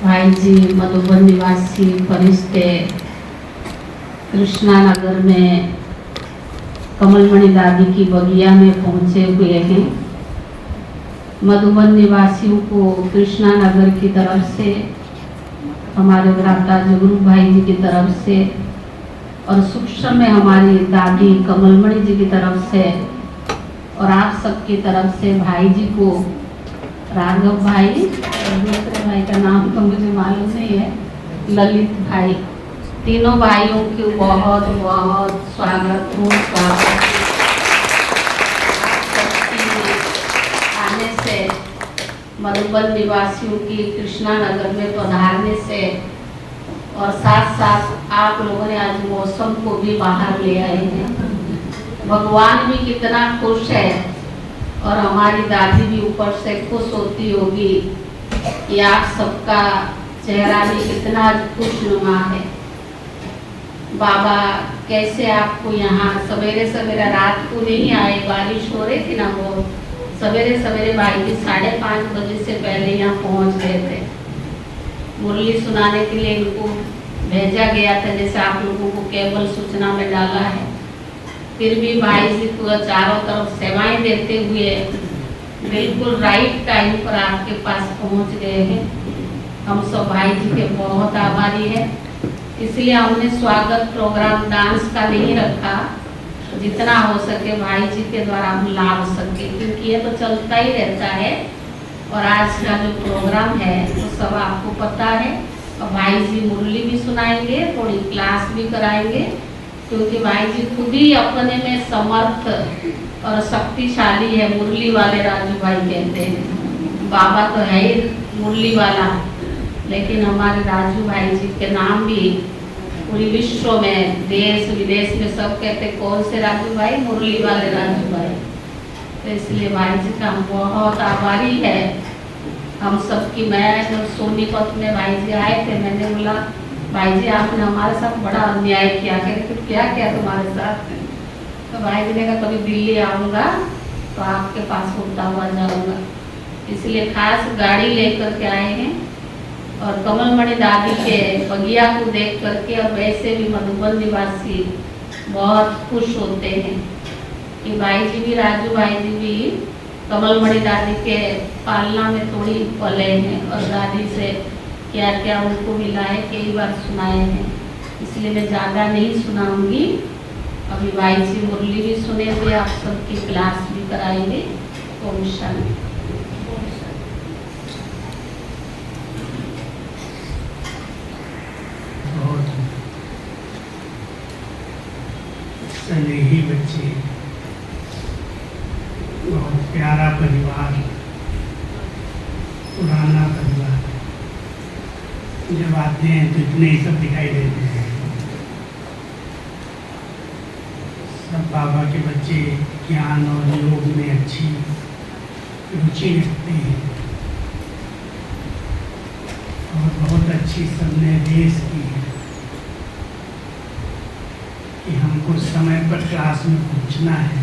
भाई जी मधुबन निवासी फरिश्ते कृष्णा नगर में कमलमणि दादी की बगिया में पहुंचे हुए हैं। मधुबन निवासियों को कृष्णा नगर की तरफ से, हमारे भ्राता जगरू भाई जी की तरफ से और सूक्ष्म में हमारी दादी कमलमणि जी की तरफ से और आप सबकी तरफ से भाई जी को, राघव भाई और दूसरे भाई का नाम तो मुझे मालूम नहीं है, ललित भाई, तीनों भाइयों की बहुत बहुत स्वागत हो। आने से, मधुबन निवासियों की कृष्णा नगर में पधारने से और साथ साथ आप लोगों ने आज मौसम को भी बाहर ले आए हैं। भगवान भी कितना खुश है और हमारी दादी भी ऊपर से खुश होती होगी कि आप सबका चेहरा भी कितना खुशनुमा है। बाबा कैसे आपको यहाँ सवेरे सवेरे, रात को नहीं आए, बारिश हो रही थी ना, वो सवेरे सवेरे भाई जी 5:30 बजे से पहले यहाँ पहुँच गए थे। मुरली सुनाने के लिए इनको भेजा गया था, जैसे आप लोगों को केवल सूचना में डाला है। फिर भी भाई जी को चारों तरफ सेवाएं देते हुए बिल्कुल राइट टाइम पर आपके पास पहुंच गए हैं। हम सब भाई जी के बहुत आभारी है। इसलिए हमने स्वागत प्रोग्राम डांस का नहीं रखा, जितना हो सके भाई जी के द्वारा हम लाभ सके, क्योंकि ये तो चलता ही रहता है। और आज का जो प्रोग्राम है वो सब आपको पता है। और भाई जी मुरली भी सुनाएंगे, थोड़ी क्लास भी कराएंगे, क्योंकि भाई जी खुद ही अपने में समर्थ और शक्तिशाली है। मुरली वाले राजू भाई कहते हैं, बाबा तो है ही मुरली वाला, लेकिन हमारे राजू भाई जी के नाम भी पूरी विश्व में, देश विदेश में सब कहते कौन से राजू भाई, मुरली वाले राजू भाई। तो इसलिए भाई जी का हम बहुत आभारी है हम सबकी। मैं जब सोनीपत में भाई जी आए थे, मैंने बोला भाई जी आपने हमारे साथ बड़ा अन्याय किया। कहते क्या किया तुम्हारे साथ? तो भाई जी ने कहा कभी दिल्ली आऊँगा तो आपके पास होता हुआ जाऊँगा। इसलिए खास गाड़ी लेकर के आए हैं और कमलमणि दादी के बगिया को देख करके, और वैसे भी मधुबन निवासी बहुत खुश होते हैं कि भाई जी भी, राजू भाई जी भी कमलमणि दादी के पालना में थोड़ी पले हैं और दादी से क्या क्या उनको मिला है कई बार सुनाए हैं। इसलिए मैं ज़्यादा नहीं सुनाऊंगी। अभी भाई जी मुरली भी सुने हुए, आप सबकी क्लास भी कराएंगे। ओम शांति। स्नेही बच्चे, बहुत प्यारा परिवार, पुराना परिवार। जब आते हैं तो इतने ही सब दिखाई देते हैं। सब बाबा के बच्चे ज्ञान और योग में अच्छी रुचि रखते हैं और बहुत अच्छी सबने रेस की है कि हमको समय पर क्लास में पहुंचना है।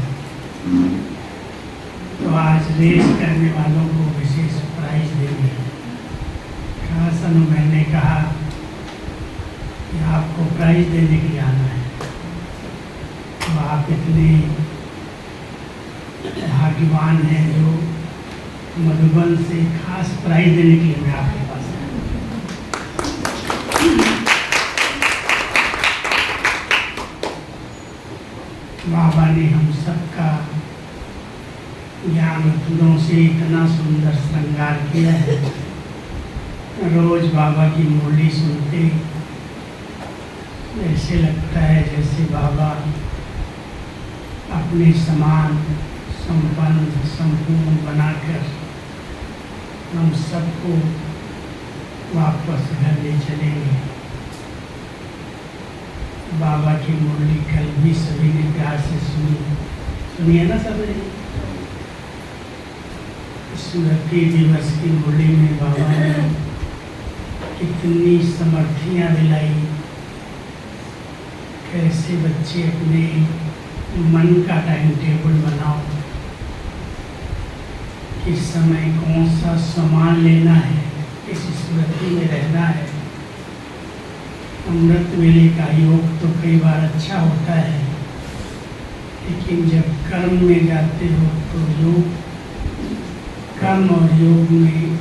तो आज रेस करने वालों को विशेष प्राइज देंगे। खास अनुभव ने कहा कि आपको प्राइज देने के लिए आना है, तो आप इतने भाग्यवान हैं जो मधुबन से खास प्राइज देने के लिए मैं आपके पास आया। बाबा ने हम सबका ज्ञान रत्नों से इतना सुंदर श्रृंगार किया है। रोज बाबा की मुरली सुनते ऐसे लगता है जैसे बाबा अपने समान संपन्न संपूर्ण बनाकर हम सबको वापस घर ले चलेंगे। बाबा की मुरली कल भी सभी ने प्यार से सुनिए ना सब ने। स्मृति दिवस की मुरली में बाबा ने कितनी समर्थियाँ दिलाई, कैसे बच्चे अपने मन का टाइम टेबल बनाओ, किस समय कौन सा सामान लेना है, किस स्मृति में रहना है। अमृत वेले का योग तो कई बार अच्छा होता है, लेकिन जब कर्म में जाते हो तो योग, कर्म और योग में,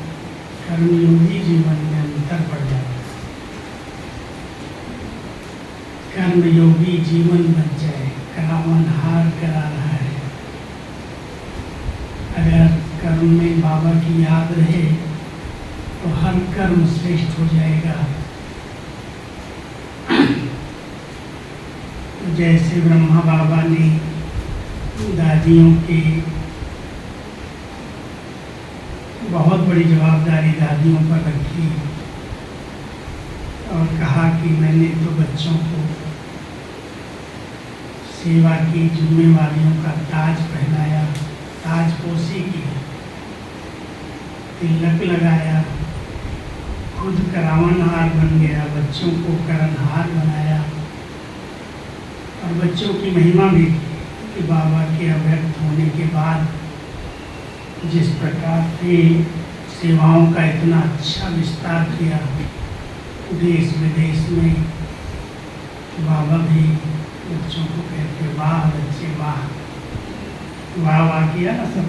कर्मयोगी जीवन में अंतर पड़ जाता है। कर्मयोगी जीवन बन जाए, करावनहार करा रहा है। अगर कर्म में बाबा की याद रहे तो हर कर्म श्रेष्ठ हो जाएगा। जैसे ब्रह्मा बाबा ने दादियों की बहुत बड़ी जवाबदारी दादियों पर रखी और कहा कि मैंने तो बच्चों को सेवा की जिम्मेवारियों का ताज पहनाया, ताजपोशी की, तिलक लगाया, खुद करावनहार बन गया, बच्चों को करणहार बनाया और बच्चों की महिमा भी की कि बाबा के अव्यक्त होने के बाद जिस प्रकार से सेवाओं का इतना अच्छा विस्तार किया देश विदेश में, बाबा भी बच्चों को कहते वाह बच्चे वाह, वाह वाह किया ना सब।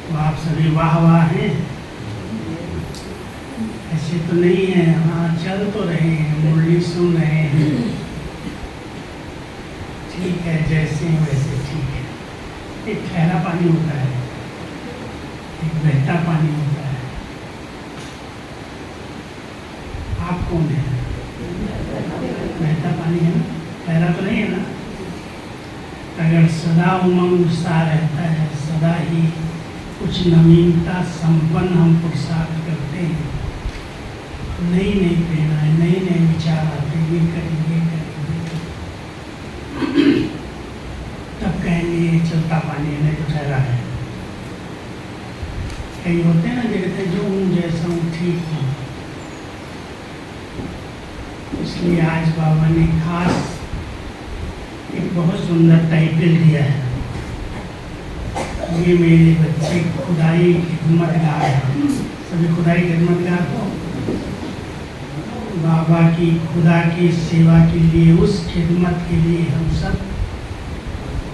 तो आप सभी वाह वाह हैं, ऐसे तो नहीं है। हाँ चल तो रहे हैं, मुरली सुन रहे हैं, ठीक है, जैसे हैं वैसे ठीक है। एक ठहरा पानी होता है, एक बहता पानी होता है। आप कौन है? बहता पानी है ना, ठहरा तो नहीं है ना। अगर सदा उमंग उत्साह रहता है, सदा ही कुछ नवीनता संपन्न हम पुरुषार्थ करते हैं, नई नई प्रेरणाएं, नए नए विचार आते हैं, ये करेंगे तब कहेंगे चलता पानी है, नहीं तो ठहरा है। कई होते हैं ना जगह जो हूँ जैसा हूँ ठीक हूँ। इसलिए आज बाबा ने खास एक बहुत सुंदर टाइटल दिया है, ये मेरे बच्चे खुदाई खिदमतगार हैं। सभी खुदाई खिदमतगार को बाबा की खुदा की सेवा के लिए, उस खिदमत के लिए हम सब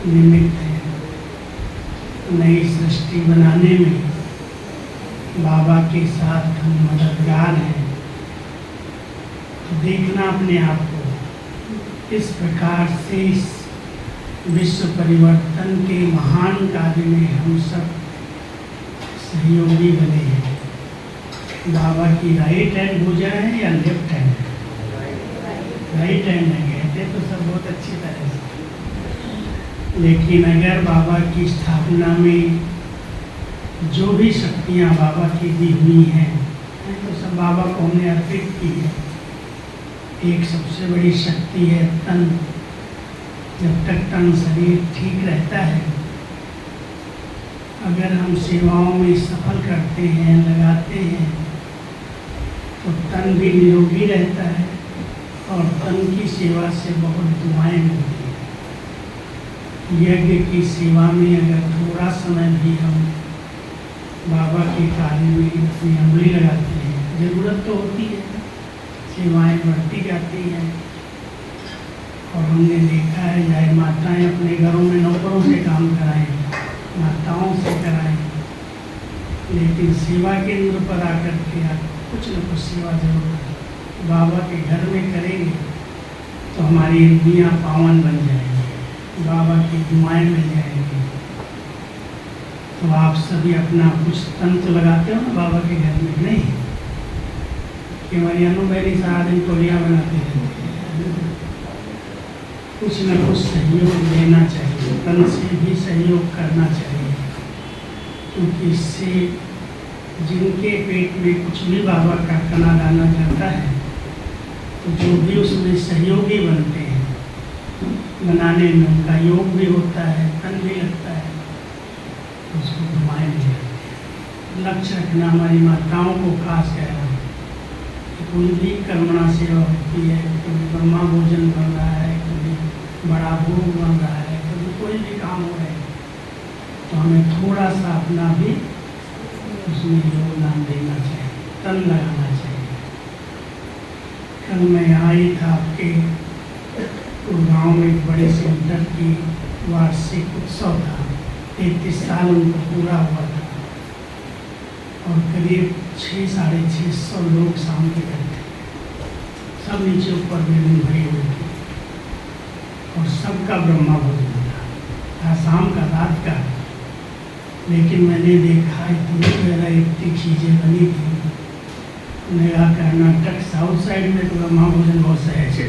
निमित्त हैं। नई सृष्टि बनाने में बाबा के साथ हम मददगार हैं। तो देखना अपने आप को इस प्रकार से इस विश्व परिवर्तन के महान कार्य में हम सब सहयोगी बने हैं। बाबा की राइट हैंड भुजा है या लेफ्ट हैंड? राइट हैंड है, कहते तो सब बहुत अच्छी तरह से। लेकिन अगर बाबा की स्थापना में जो भी शक्तियाँ बाबा की दी हुई हैं तो सब बाबा को हमने अर्पित की है। एक सबसे बड़ी शक्ति है तन। जब तक तन शरीर ठीक रहता है, अगर हम सेवाओं में सफल करते हैं, लगाते हैं, तो तन भी निरोगी रहता है और तन की सेवा से बहुत दुआएं मिलती हैं। यज्ञ की सेवा में अगर थोड़ा समय भी हम बाबा के कार्य में अपनी अंगुली लगाते हैं, ज़रूरत तो होती है, सेवाएं बढ़ती जाती हैं। और हमने देखा है चाहे माताएं अपने घरों में नौकरों से काम कराएं, माताओं से कराएं, लेकिन सेवा केंद्र पर आकर के आप कुछ न कुछ सेवा जरूर करें। बाबा के घर में करेंगे तो हमारी इंद्रियां पावन बन जाएंगी, बाबा की दुआएं मिल जाएंगी। तो आप सभी अपना कुछ तंत्र लगाते हो ना बाबा के घर में? नहीं कि हमारी अनुभवी सारा दिन टोलियाँ बनाते रहते हैं। कुछ न कुछ सहयोग देना चाहिए, तन से भी सहयोग करना चाहिए। क्योंकि इससे जिनके पेट में कुछ भी बाबा का कना डालना जाता है तो जो भी उसमें सहयोगी बनते हैं, बनाने में उनका योग भी होता है, तन भी लगता है, तो उसको घुमाए नहीं। लक्ष्य रखना हमारी माताओं को खास कह रहा हूँ कि कोई भी कर्मणा सेवा होती है, कभी ब्रह्मा भोजन बन रहा है, कभी बड़ा भोग बन रहा है, कभी कोई भी काम हो रहा है, तो हमें थोड़ा सा अपना भी उसमें योगदान देना चाहिए, तन लगाना चाहिए। कल मैं आई था आपके गाँव में एक बड़े सेंटर की वार्षिक उत्सव था, 33 साल उनको पूरा हुआ था और करीब 600-650 लोग शाम के गए थे। सब नीचे ऊपर बिल्डिंग भरी हुई थी और सबका ब्रह्मा भोजन था शाम का, रात का। लेकिन मैंने देखा इतनी वैरायटी चीज़ें बनी थी। मेरा कर्नाटक साउथ साइड में तो ब्रह्मा भोजन बहुत सहज है,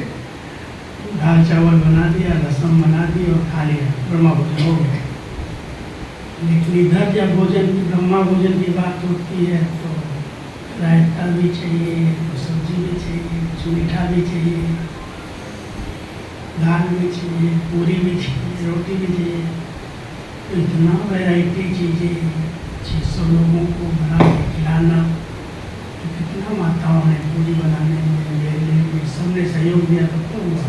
दाल चावल बना दिया, रसम बना दी और खा लिया, ब्रह्मा भोजन हो गया। लेकिन इधर जब भोजन ब्रह्मा भोजन की बात होती है तो रायता भी चाहिए, कुछ सब्जी भी चाहिए, कुछ मीठा भी चाहिए, दाल भी चाहिए, पूरी भी चाहिए, रोटी भी चाहिए। तो इतना वैरायटी चीज़ें 600 लोगों को बना के खिलाना, तो कितना माताओं ने पूरी बनाने में, बेलने में सबने सहयोग दिया तो क्यों हुआ।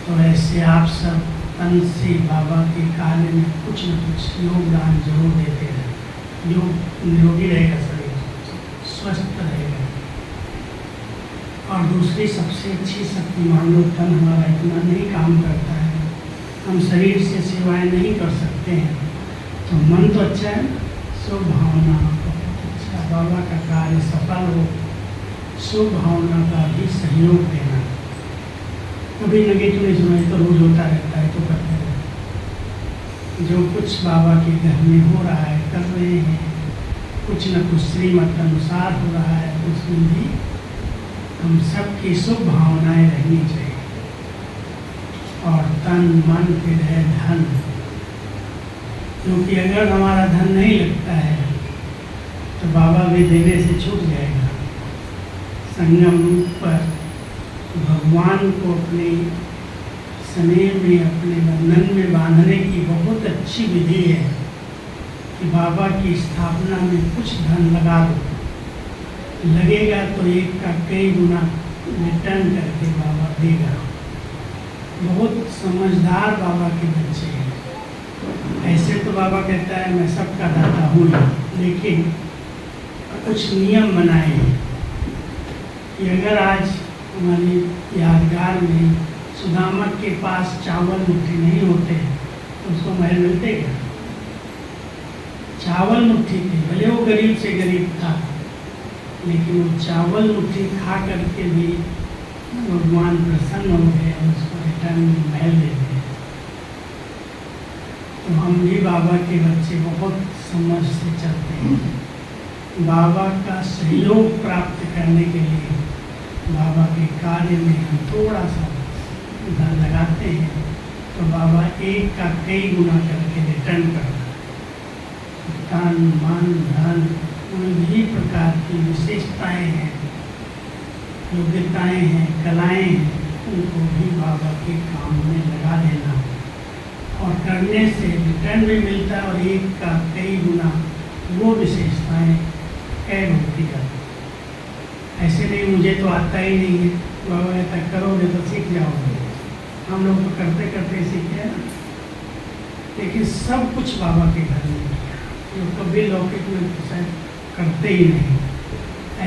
तो ऐसे आप सब तन से बाबा के कार्य में कुछ न कुछ योगदान जरूर देते रहे। योग निरोगी रहेगा, शरीर स्वस्थ रहेगा। और दूसरी सबसे अच्छी शक्ति मान लो, तन हमारा इतना नहीं काम करता है, हम शरीर से सेवाएं नहीं कर सकते हैं, तो मन तो अच्छा है, शुभ भावना बहुत अच्छा, बाबा का कार्य सफल हो, शुभ भावना का भी सहयोग देना। कभी नेगेटिव नहीं सुनाई तो रोज होता रहता है, तो करते रहो। जो कुछ बाबा के घर में हो रहा है, कर रहे हैं, कुछ न कुछ श्रीमत अनुसार हो रहा है, उसमें भी हम सबकी शुभ भावनाएं रहनी चाहिए। और तन मन फिर है धन, क्योंकि अगर हमारा धन नहीं लगता है तो बाबा भी देने से छूट जाएगा। संगम पर भगवान को अपने स्नेह में, अपने बंधन में बांधने की बहुत अच्छी विधि है कि बाबा की स्थापना में कुछ धन लगा दो, लगेगा तो एक का कई गुना रिटर्न करके बाबा देगा। बहुत समझदार बाबा के बच्चे हैं। ऐसे तो बाबा कहता है मैं सबका दाता हूँ, लेकिन कुछ नियम बनाए हैं कि अगर आज हमारी यादगार में सुदामा के पास चावल मुट्ठी नहीं होते तो उसको महल मिलते क्या? चावल मुट्ठी थे, भले वो गरीब से गरीब था, लेकिन वो चावल मुट्ठी खा करके भी भगवान प्रसन्न हो गए और उसको रिटर्न में महल देते हैं। तो हम भी बाबा के बच्चे बहुत समझ से चलते हैं। बाबा का सहयोग प्राप्त करने के लिए बाबा के कार्य में हम थोड़ा सा धन लगाते हैं तो बाबा एक का कई गुना करके रिटर्न करता है। तन मन धन कोई भी प्रकार की विशेषताएं हैं, योग्यताएं हैं, कलाएं हैं, उनको भी बाबा के काम में लगा देना और करने से रिटर्न भी मिलता है और एक का कई गुना वो विशेषताएं कैद होती जाती। ऐसे नहीं मुझे तो आता ही नहीं है, बाबा कहता करोगे तो सीख जाओगे। हम लोग तो करते करते सीखे ना, लेकिन सब कुछ बाबा के घर में किया, जो कभी लौकिक में शायद करते ही नहीं।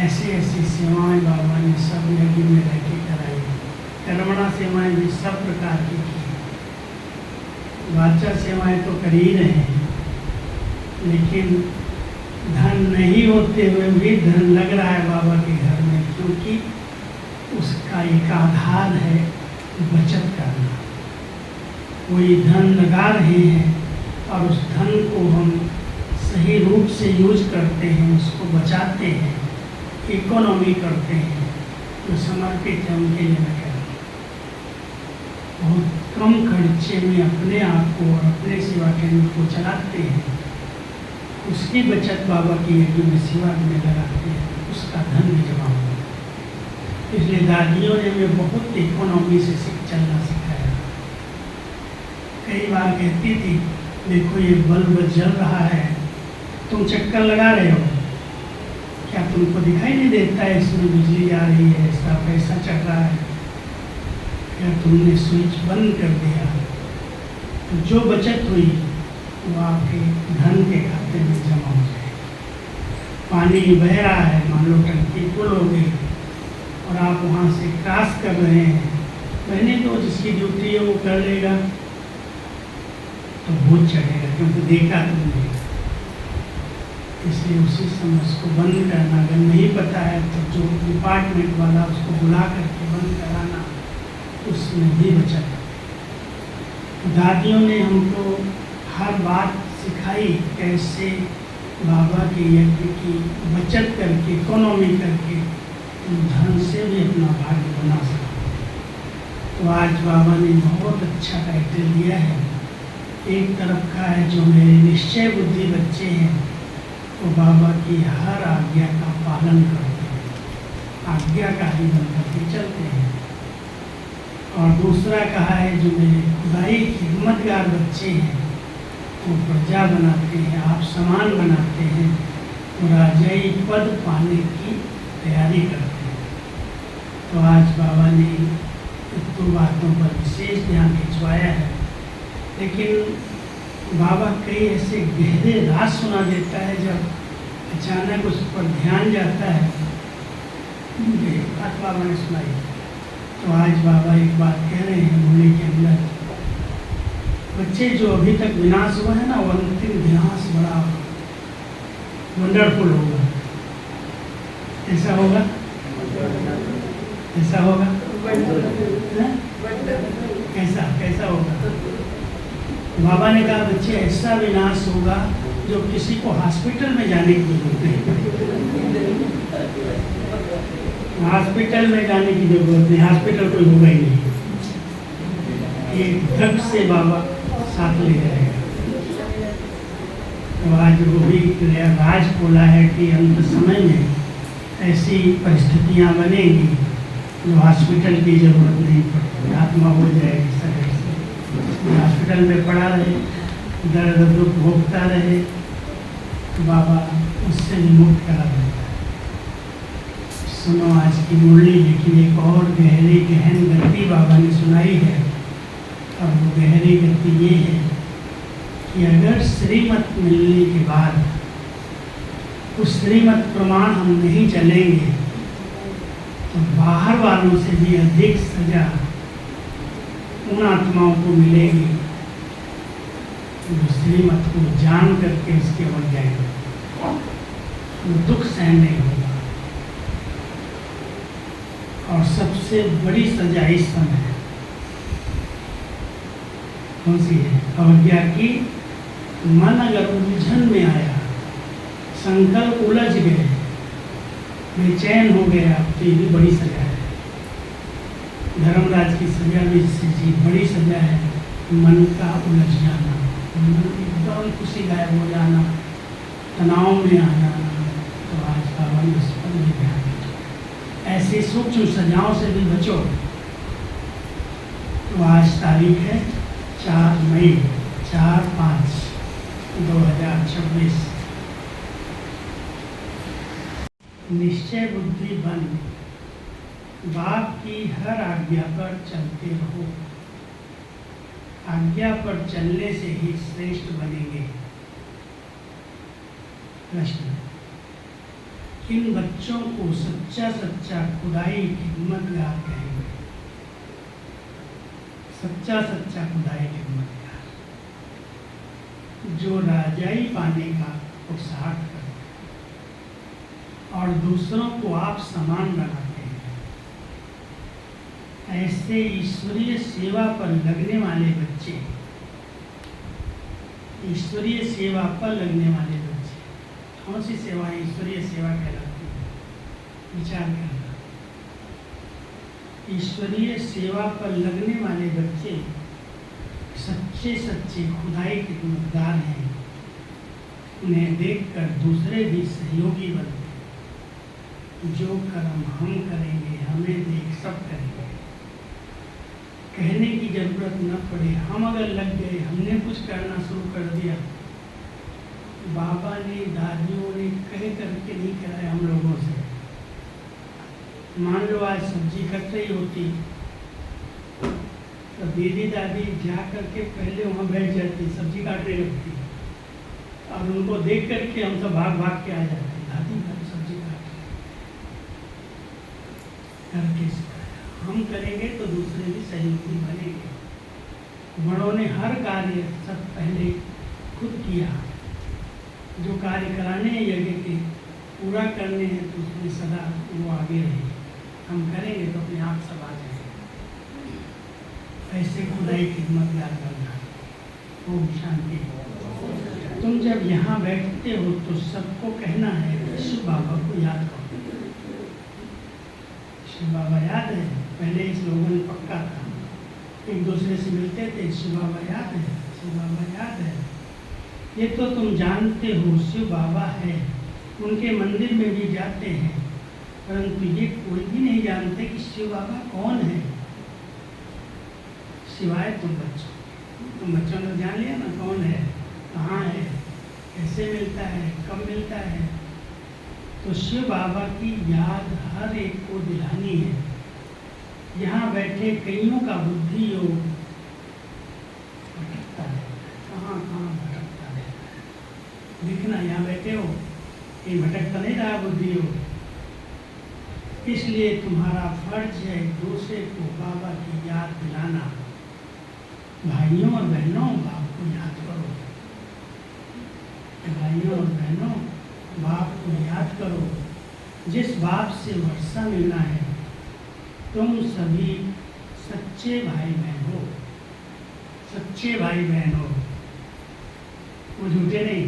ऐसी ऐसी सेवाएं बाबा ने सब यज्ञ में रह के कराई, कर्मणा सेवाएं भी सब प्रकार की की, वाचा सेवाएं तो कर ही रहे हैं, लेकिन धन नहीं होते हुए भी धन लग रहा है बाबा के घर में, क्योंकि उसका एक आधार है बचत करना। कोई धन लगा रहे हैं और उस धन को हम सही रूप से यूज करते हैं, उसको बचाते हैं, इकोनॉमी करते हैं, तो समर्पित है उनके लिए मैं कह रहा हूँ। बहुत कम खर्चे में अपने आप को और अपने सेवा केंद्र को चलाते हैं जितनी बचत बाबा की यज्ञ में सेवा में लगाते हैं उसका धन भी जमा होता है। इसलिए दादियों ने हमें बहुत इकोनॉमी से चलना सिखाया। कई बार कहती थी, देखो ये बल्ब जल रहा है, तुम चक्कर लगा रहे हो, क्या तुमको दिखाई नहीं देता है इसमें बिजली आ रही है, इसका पैसा चढ़ रहा है, या तुमने स्विच बंद कर दिया तो जो बचत हुई वो आपके धन के खाते में जमा हो जाए। पानी बह रहा है, मान लो टंकी फुल हो गई और आप वहाँ से क्रॉस कर रहे हैं, बहने तो जिसकी ड्यूटी है वो कर लेगा, तो भूत चढ़ेगा क्योंकि देखा तुमने। इसलिए उसी समय उसको बंद करना, अगर नहीं पता है तो जो डिपार्टमेंट वाला उसको बुला करके बंद कराना, उसमें भी बचत। दादियों ने हमको हर बात सिखाई कैसे बाबा के यज्ञ की बचत करके, इकोनॉमी करके धन से भी अपना भाग्य बना सकते। तो आज बाबा ने बहुत अच्छा टाइटल दिया है। एक तरफ का है जो मेरे निश्चय बुद्धि बच्चे हैं वो बाबा की हर आज्ञा का पालन करते हैं, आज्ञाकारी बनकर के चलते हैं। और दूसरा कहा है जो मेरे खुदाई खिदमतगार बच्चे हैं वो प्रजा बनाते हैं, आप समान बनाते हैं, वो राजाई पद पाने की तैयारी करते हैं। तो आज बाबा ने दो बातों पर विशेष ध्यान खिंचवाया है, लेकिन बाबा कई ऐसे गहरे राज सुना देता है जब अचानक उस पर ध्यान जाता है। मुझे बात बाबा ने सुनाई। तो आज बाबा एक बात कह रहे हैं मुरली के अंदर, बच्चे जो अभी तक विनाश हुआ है ना, वो अंतिम विनाश बड़ा वंडरफुल होगा। ऐसा होगा, ऐसा होगा, कैसा कैसा होगा? बाबा ने कहा बच्चे ऐसा विनाश होगा जो किसी को हॉस्पिटल में जाने की जरूरत नहीं, हॉस्पिटल में जाने की जरूरत नहीं, हॉस्पिटल कोई होगा ही नहीं। एक धक से बाबा साथ ले जाएगा। तो आज वो भी नया राज खोला है कि अंत समय में ऐसी परिस्थितियां बनेगी जो हॉस्पिटल की जरूरत नहीं पड़ती, आत्मा हो जाएगी शरीर से, हॉस्पिटल में पड़ा रहे, दर्द दुख भोगता रहे, तो बाबा उससे भी मुक्त करा देता है। सुनो आज की मुरली, लेकिन एक और गहरी गहन गति बाबा ने सुनाई है। और वो गहरी गति ये है कि अगर श्रीमत मिलने के बाद उस श्रीमत प्रमाण हम नहीं चलेंगे तो बाहर वालों से भी अधिक सजा उन आत्माओं को मिलेगी जो श्रीमत को जान करके उसके बढ़ जाएगा, वो दुख सहन नहीं होगा। और सबसे बड़ी सजा इस समय कौन सी है? अवज्ञा की। मन अगर उलझन में आया, संकल्प उलझ गए, बेचैन हो गया, तो ये भी बड़ी सजा है। धर्मराज की सजा भी इससे जी बड़ी सजा है, मन का उलझ जाना, मन एकदम खुशी गायब हो जाना, तनाव में आ जाना। तो आज बाबा ने उस पर भी ध्यान दो, ऐसी सूक्ष्म सजाओं से भी बचो। तो आज तारीख है 4 मई 4/5/2026। निश्चय बुद्धि बन बाप की हर आज्ञा पर चलते रहो। आज्ञा पर चलने से ही श्रेष्ठ बनेंगे। प्रश्न, किन बच्चों को सच्चा सच्चा खुदाई खिदमतगार कहेंगे? सच्चा सच्चा खुदाई खिदमतगार जो राजाई पाने का पुरुषार्थ करते और दूसरों को आप समान बनाते हैं। ऐसे ईश्वरीय सेवा पर लगने वाले बच्चे, ईश्वरीय सेवा पर लगने वाले बच्चे, कौन सी सेवा ईश्वरीय सेवा कहलाती है? विचार करना। ईश्वरीय सेवा पर लगने वाले बच्चे सच्चे सच्चे खुदाई खिदमतगार हैं। उन्हें देखकर दूसरे भी सहयोगी बनते। जो कर्म हम करेंगे हमें देख सब करेंगे। कहने की जरूरत न पड़े, हम अगर लग गए, हमने कुछ करना शुरू कर दिया, बाबा ने दादियों ने कह करके नहीं कराया हम लोगों से। मान लो आज सब्जी कट रही होती तो दीदी दादी जा करके पहले वहाँ बैठ जाती, सब्जी काटने लगती, और उनको देख करके हम सब भाग भाग के आ जाते, दादी दादी सब्जी काट करके हम करेंगे तो दूसरे भी सहयोगी बनेंगे। बड़ों ने हर कार्य सब पहले खुद किया। जो कार्य कराने हैं यज्ञ के पूरा करने हैं तो उसमें सदा वो आगे रहे। हम करेंगे तो अपने आप सब आ जाएंगे। ऐसे खुदाई खिदमत याद करना। ओम शांति। तुम जब यहाँ बैठते हो तो सबको कहना है शिव बाबा को याद करो। शिव बाबा याद है, पहले इस लोगों में पक्का था, एक दूसरे से मिलते थे, शिव बाबा याद है, शिव बाबा याद है। ये तो तुम जानते हो शिव बाबा है, उनके मंदिर में भी जाते हैं, परंतु ये कोई भी नहीं जानते कि शिव बाबा कौन है, सिवाय तुम बच्चों ने जान लिया ना कौन है, कहाँ है, कैसे मिलता है, कब मिलता है। तो शिव बाबा की याद हर एक को दिलानी है। यहाँ बैठे कईयों का बुद्धि योग भटकता है, कहाँ कहाँ भटकता है। दिखना यहाँ बैठे हो, ये भटकता नहीं रहा बुद्धि योग। इसलिए तुम्हारा फर्ज है दूसरे को बाबा की याद दिलाना। भाइयों और बहनों, बाप को याद करो। भाइयों और बहनों, बाप को याद करो। जिस बाप से वर्षा मिलना है, तुम सभी सच्चे भाई बहन हो, सच्चे भाई बहन हो। वो झूठे नहीं,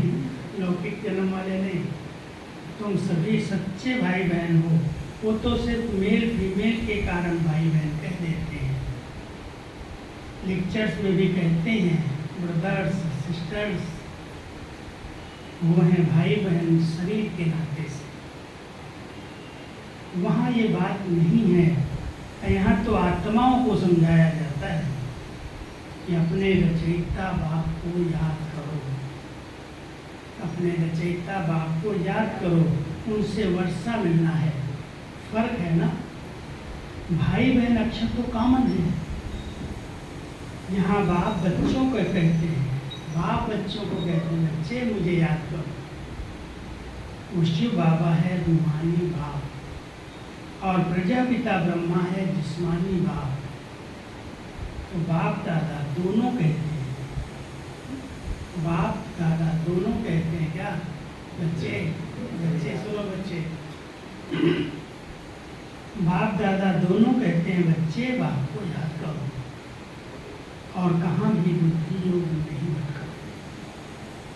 लौकिक जन्म वाले नहीं। तुम सभी सच्चे भाई बहन हो। वो तो सिर्फ मेल फीमेल के कारण भाई बहन कह देते हैं। लेक्चर्स में भी कहते हैं ब्रदर्स सिस्टर्स, वो हैं भाई बहन शरीर के नाते से। वहाँ ये बात नहीं है। यहाँ तो आत्माओं को समझाया जाता है कि अपने रचयिता बाप को याद करो, अपने रचयिता बाप को याद करो, उनसे वर्षा मिलना है। फर्क है ना, भाई बहन अक्षर तो कॉमन है। यहाँ बाप बच्चों को कहते हैं, बाप बच्चों को कहते हैं बच्चे मुझे याद करो। वो शिव बाबा है रूहानी बाप, और प्रजापिता ब्रह्मा है जिस्मानी बाप। तो बाप दादा दोनों कहते हैं, बाप दादा दोनों कहते हैं क्या? बच्चे बच्चे सुनो बच्चे, बाप दादा दोनों कहते हैं बच्चे बाप को याद करो। और कहाँ भी बुद्धि योग नहीं भटका,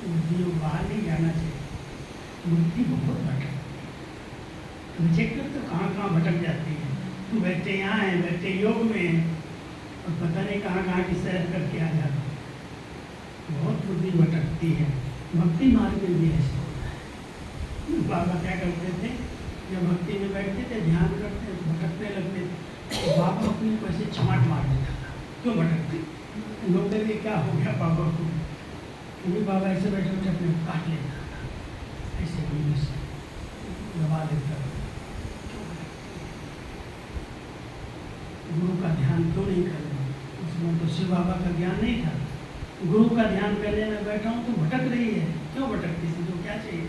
बुद्धि योग बाहर नहीं जाना चाहिए। बुद्धि बहुत भटकती है, रिजेक्ट तो कहाँ कहाँ भटक जाती है। बैठे यहाँ हैं, बैठे योग में हैं, और पता नहीं कहाँ कहाँ की सैर करके आ जाते हैं। बहुत बुद्धि भटकती है। भक्ति मार्ग में भी ऐसा होता है। बाबा क्या करते थे, जब भक्ति में बैठते थे ध्यान करते तो भटकने लगते थे, तो बाबा अपने को ऐसे छमाट मार देता था, क्यों भटकते। लोग कहते क्या हो गया बाबा को, क्योंकि बाबा ऐसे बैठे बैठे अपने काट लेता था, ऐसे गोली से दबा देता था। गुरु का ध्यान क्यों नहीं कर रहे? उसमें तो शिव बाबा का ज्ञान नहीं था। गुरु का ध्यान करने में बैठा हूँ तो भटक रही है, क्यों भटकती है, तो क्या चाहिए।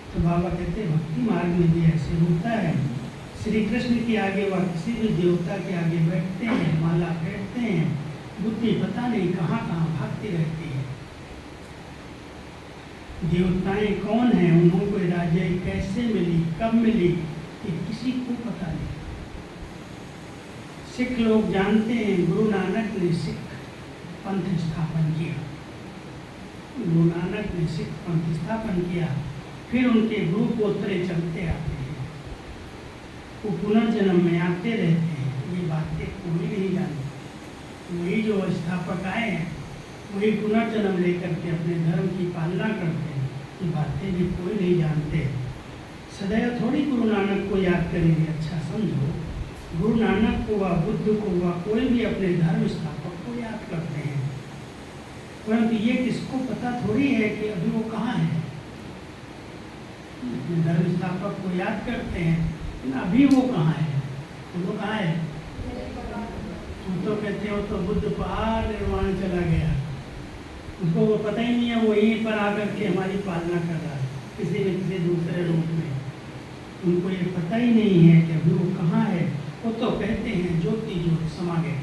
तो बाबा कहते हैं भक्ति मार्ग में भी ऐसे होता है। श्री कृष्ण के आगे व किसी भी देवता के आगे बैठते हैं, माला फेरते हैं, बुद्धि पता नहीं कहाँ कहाँ भागती रहती है। देवताएं कौन हैं, उनको राजाई कैसे मिली, कब मिली, ये किसी को पता नहीं। सिख लोग जानते हैं गुरु नानक ने सिख पंथ स्थापन किया, गुरु नानक ने सिख पंथ स्थापन किया, फिर उनके गुरु पोतरे चलते आते हैं, वो पुनर्जन्म में आते रहते हैं। ये बातें कोई नहीं जानती। वही जो स्थापक आए हैं वही पुनर्जन्म लेकर के अपने धर्म की पालना करते हैं। बातें भी कोई नहीं जानते। सदैव थोड़ी गुरु नानक को याद करेंगे। अच्छा समझो, गुरु नानक को व बुद्ध को व कोई भी अपने धर्म स्थापक को याद करते हैं, परंतु ये किसको पता थोड़ी है कि अभी वो कहाँ है। अपने धर्म स्थापक को याद करते हैं, लेकिन अभी वो कहाँ है, वो कहाँ है। हम तो कहते हो तो बुद्ध पहाड़ निर्वाण चला गया, उसको वो पता ही नहीं है, वो यहीं पर आकर के हमारी पालना कर रहा है किसी न किसी दूसरे रूप में। उनको ये पता ही नहीं है कि अभी वो कहाँ है। वो तो कहते हैं ज्योति ज्योत समा गया,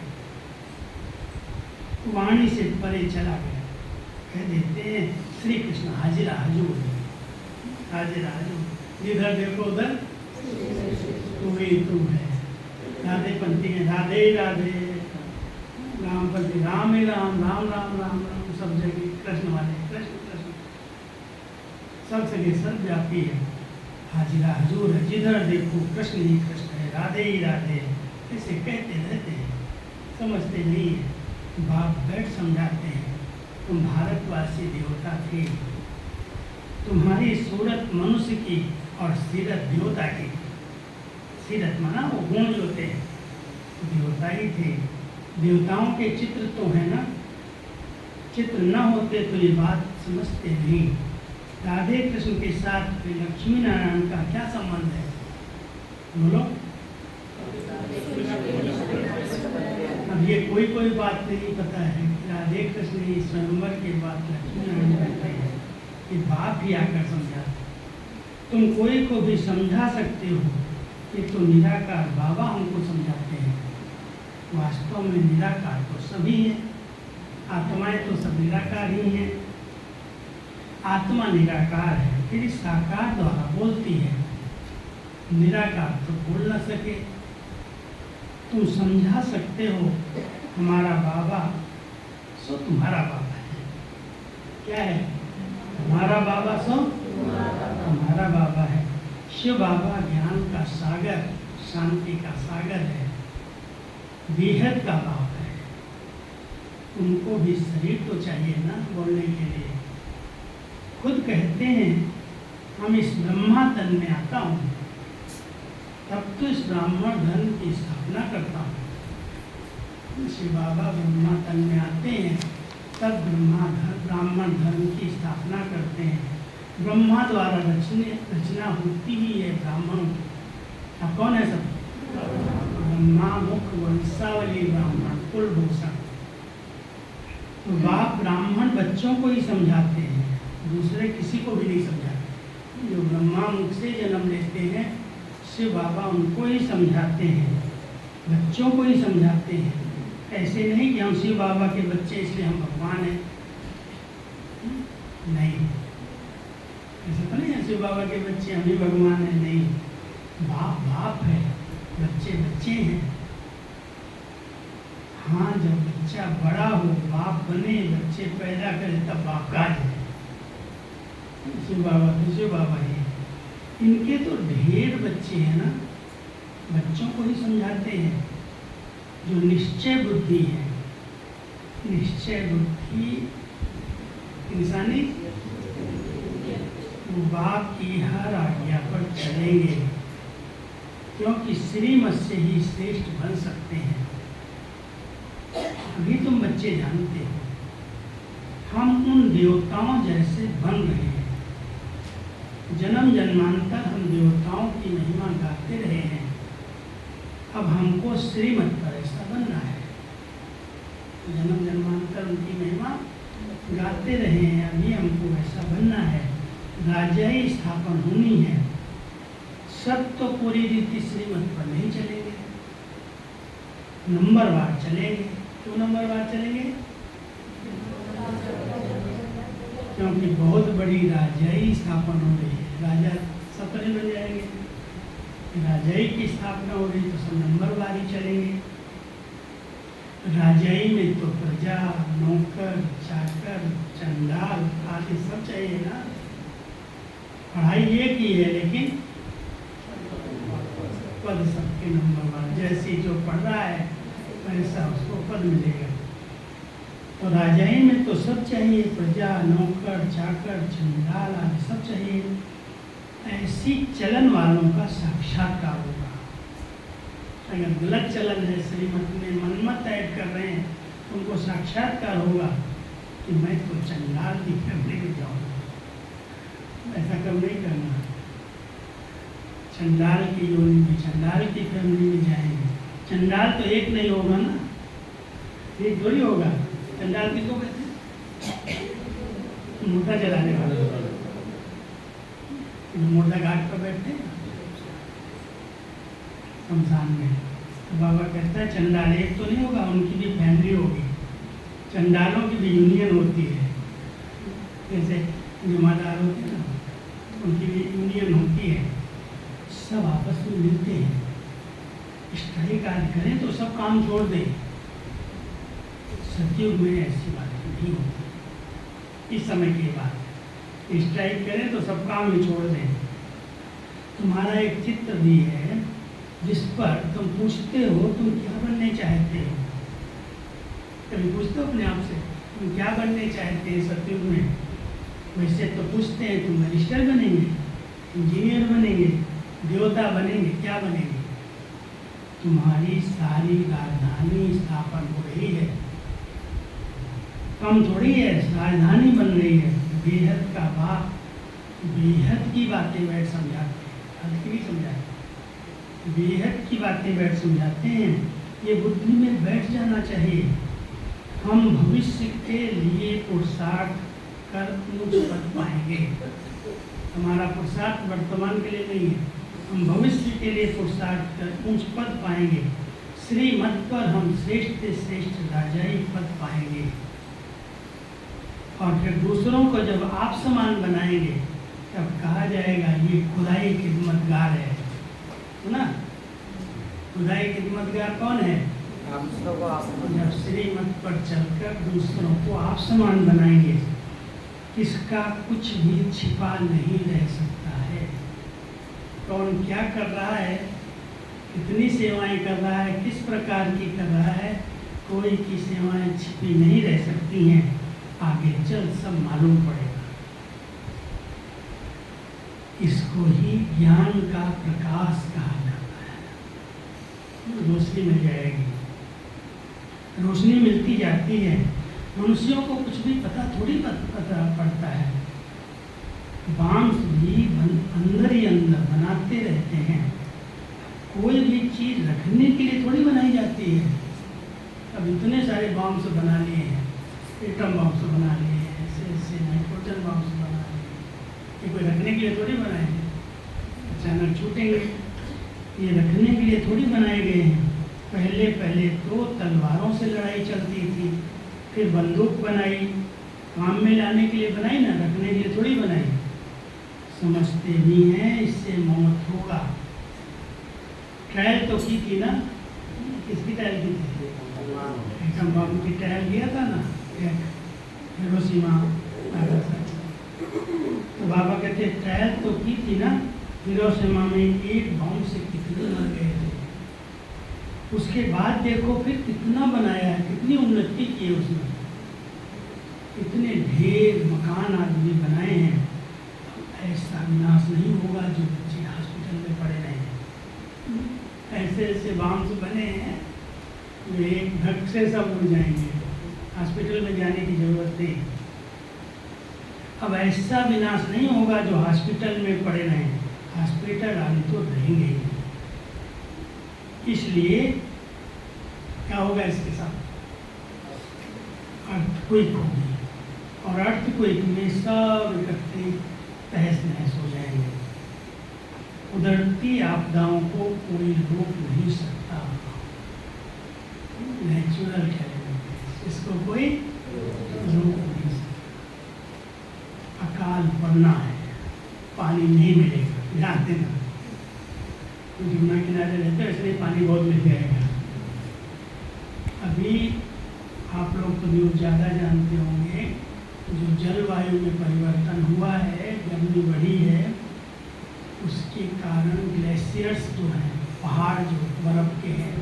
वाणी से परे चला गया। कह देते हैं श्री कृष्ण हाजिरा हजूर, हाजिरा हजूर, जिधर देखो उधर तू ही तू है। राधे पंथी है राधे राधे, राम पंथी राम ही राम, राम राम राम राम, सब जगह कृष्ण वाले कृष्ण कृष्ण, सब जगह सर्वव्यापी है। हाजिरा हजूर है, जिधर देखो कृष्ण ही कृष्ण है, राधे ही राधे। ऐसे कहते रहते हैं, समझते नहीं है। बाप बैठ समझाते हैं, तुम भारतवासी देवता थे, तुम्हारी सूरत मनुष्य की और सीरत देवता की। सीरत माना वो गुण जो थे देवता ही थे। देवताओं के चित्र तो है ना, चित्र न होते तो ये बात समझते नहीं। राधे कृष्ण के साथ लक्ष्मी नारायण का क्या संबंध है, बोलो। अब ये कोई बात नहीं पता है कि राधे कृष्ण ही स्वयंवर के बाद लक्ष्मी नारायण करते हैं, कि बाप ही आकर समझाते। तुम कोई को भी समझा सकते हो, ये तो निराकार बाबा हमको समझाते हैं। वास्तव में निराकार तो सभी है, आत्माएं तो सब निराकार ही हैं। आत्मा निराकार है, फिर साकार द्वारा बोलती है, निराकार तो बोल न सके। तुम समझा सकते हो हमारा बाबा सो तुम्हारा बाबा है। क्या है? हमारा बाबा सो तुम्हारा बाबा है। शिव बाबा ज्ञान का सागर, शांति का सागर है, बेहद का बाप है। उनको भी शरीर तो चाहिए ना बोलने के लिए। खुद कहते हैं हम इस ब्रह्मा तन में आता हूँ, तब तो इस ब्राह्मण धर्म की स्थापना करता हूँ। शिव बाबा ब्रह्मा तन में आते हैं, तब ब्राह्मण धर्म की स्थापना करते हैं। ब्रह्मा द्वारा रचना होती ही है ब्राह्मणों की। अब कौन है सब? ब्रह्मा मुख वंशावली ब्राह्मण कुलभूषण। तो बाप ब्राह्मण बच्चों को ही समझाते हैं, दूसरे किसी को भी नहीं समझाते। जो ब्रह्मा मुख से जन्म लेते हैं शिव बाबा उनको ही समझाते हैं, बच्चों को ही समझाते हैं। ऐसे नहीं कि हम शिव बाबा के बच्चे इसलिए हम भगवान हैं, नहीं, ऐसा तो नहीं है शिव बाबा के बच्चे हम ही भगवान हैं, नहीं। बाप बाप है, बच्चे बच्चे हैं। हाँ, जब बच्चा बड़ा हो, बाप बने, बच्चे पैदा करे, तब बाप का है। शिव बाबा तो शिव बाबा ही। इनके तो ढेर बच्चे हैं ना, बच्चों को ही समझाते हैं। जो निश्चय बुद्धि है, निश्चय बुद्धि इंसानी, वो बाप की हर आज्ञा पर चलेंगे, क्योंकि श्रीमत से ही श्रेष्ठ बन सकते हैं। अभी तुम बच्चे जानते हो, हम उन देवताओं जैसे बन रहे हैं। जन्म जन्मांतर हम देवताओं की महिमा गाते रहे हैं, अब हमको श्रीमत पर ऐसा बनना है। जन्म जन्मांतर उनकी महिमा गाते रहे हैं, अभी हमको ऐसा बनना है। राजाई स्थापन होनी है। सब तो पूरी रीति श्रीमत पर नहीं चलेंगे, नंबरवार चलेंगे। क्यों नंबरवार चलेंगे? क्योंकि बहुत बड़ी राजाई स्थापन हो रही है। राजा सब तो नहीं बन जाएंगे, राजाई की स्थापना हो रही तो सब नंबरवार ही चलेंगे। राजाई में तो प्रजा, नौकर, चाकर, चंडाल आदि सब चाहिए ना। पढ़ाई एक ही है, लेकिन पद सबके नंबरवार। जैसे जो पढ़ रहा है वैसा उसको पद मिलेगा। तो राजाई में तो सब चाहिए, प्रजा, नौकर, चाकर, चंडाल आदि सब चाहिए। ऐसी चलन वालों का साक्षात्कार होगा। अगर गलत चलन है, श्रीमत में मनमत ऐड कर रहे हैं, तो उनको साक्षात्कार होगा कि मैं तो चंडाल की फैमिली में जाऊँगा। ऐसा कब नहीं करना। चंडाल की योनि में, चंडाल की फैमिली में जाएंगे। चंडाल तो एक नहीं होगा ना, एक थोड़ी होगा। चंडाल किसको कहते हैं? मुर्दा जलाने वाले, मुर्दा घाट पर बैठते हैं शमशान में। तो बाबा कहता है चंडाल एक तो नहीं होगा, उनकी भी फैमिली होगी। चंडालों की भी यूनियन होती है, जैसे जुमादार होते हैं ना, उनकी भी यूनियन होती है। सब आपस में मिलते हैं, स्ट्राइक आज करें तो सब काम छोड़ दें। सतयुग में ऐसी बातें नहीं होती। इस समय की बात है, स्ट्राइक करें तो सब काम ही छोड़ दें। तुम्हारा एक चित्र भी है जिस पर तुम पूछते हो तुम क्या बनने चाहते हो। कभी पूछते हो अपने आप से तुम क्या बनने चाहते हैं सतयुग में? वैसे तो पूछते हैं तुम मजिस्टर बनेंगे, इंजीनियर बनेंगे, देवता बनेंगे, क्या बनेंगे? तुम्हारी सारी राजधानी स्थापन हो रही है, कम थोड़ी है, राजधानी बन रही है। बेहद का बाप बेहद की बातें बैठ समझाते हैं, हल्की भी समझाते हैं, बेहद की बातें बैठ समझाते हैं। ये बुद्धि में बैठ जाना चाहिए। हम भविष्य के लिए पुरुषार्थ कर ऊंच पद पाएंगे। हमारा पुरुषार्थ वर्तमान के लिए नहीं है, हम भविष्य के लिए पुरुषार्थ कर ऊंच पद पाएंगे। श्रीमत पर हम श्रेष्ठ से श्रेष्ठ राजाई पद पाएंगे। और फिर दूसरों को जब आप समान बनाएंगे तब कहा जाएगा ये खुदाई खिदमतगार है ना। खुदाई खिदमतगार कौन है? जब श्रीमत पर चलकर दूसरों को आप समान बनाएंगे, किसका कुछ भी छिपा नहीं रह सकता है। कौन क्या कर रहा है, कितनी सेवाएं कर रहा है, किस प्रकार की कर रहा है, कोई की सेवाएं छिपी नहीं रह सकती हैं। आगे चल सब मालूम पड़ेगा। इसको ही ज्ञान का प्रकाश कहा जाता है। रोशनी मिल जाएगी, रोशनी मिलती जाती है। मनुष्यों को कुछ भी पता थोड़ी पता पड़ता है। बांस भी अंदर ही अंदर बनाते रहते हैं। कोई भी चीज़ रखने के लिए थोड़ी बनाई जाती है। अब इतने सारे बॉम्ब्स बना लिए हैं, एटम बॉम्ब्स बना लिए हैं, ऐसे नाइट्रोजन बॉम्ब्स बना लिए। ये कोई रखने के लिए थोड़ी बनाए हैं, अचानक छूटेंगे। ये रखने के लिए थोड़ी बनाए गए हैं। पहले तो तलवारों से लड़ाई चलती थी, फिर बंदूक बनाई, काम में लाने के लिए बनाई ना, रखने के लिए थोड़ी बनाई। समझते भी हैं इससे मौत होगा। ट्रायल तो की थी ना, किसकी ट्रायल की थी? एटम बम की ट्रायल किया था ना, हिरोशिमा नागासाकी। तो बाबा कहते ट्रायल तो की थी ना, हिरोशिमा में एक बम से कितने मर गए थे। उसके बाद देखो फिर कितना बनाया है, कितनी उन्नति की है उसने, इतने ढेर मकान आदमी बनाए हैं। ऐसा विनाश नहीं होगा जो बच्चे हॉस्पिटल में पड़े रहे हैं। ऐसे ऐसे बॉम्ब्स बने हैं जो एक धक से सब उड़ जाएंगे, हॉस्पिटल में जाने की जरूरत नहीं। अब ऐसा विनाश नहीं होगा जो हॉस्पिटल में पड़े रहे हैं, हॉस्पिटल आने तो रहेंगे ही। इसलिए क्या होगा इसके साथ? अर्थक्वेक होगी, और अर्थक्वेक में सब इकट्ठे तहस नहस हो जाएंगे। उधरती आपदाओं को कोई रोक नहीं सकता। नेचुरल कैलेमिटी, इसको कोई रोक नहीं सकता। अकाल पड़ना है, पानी नहीं मिलेगा, ध्यान देना। यमुना किनारे रहते हैं इसलिए पानी बहुत मिल जाएगा। अभी आप लोग तो न्यूज़ ज़्यादा जानते होंगे, जो जलवायु में परिवर्तन हुआ है, गर्मी बढ़ी है, उसके कारण ग्लेशियर्स जो हैं, पहाड़ जो बर्फ़ के हैं,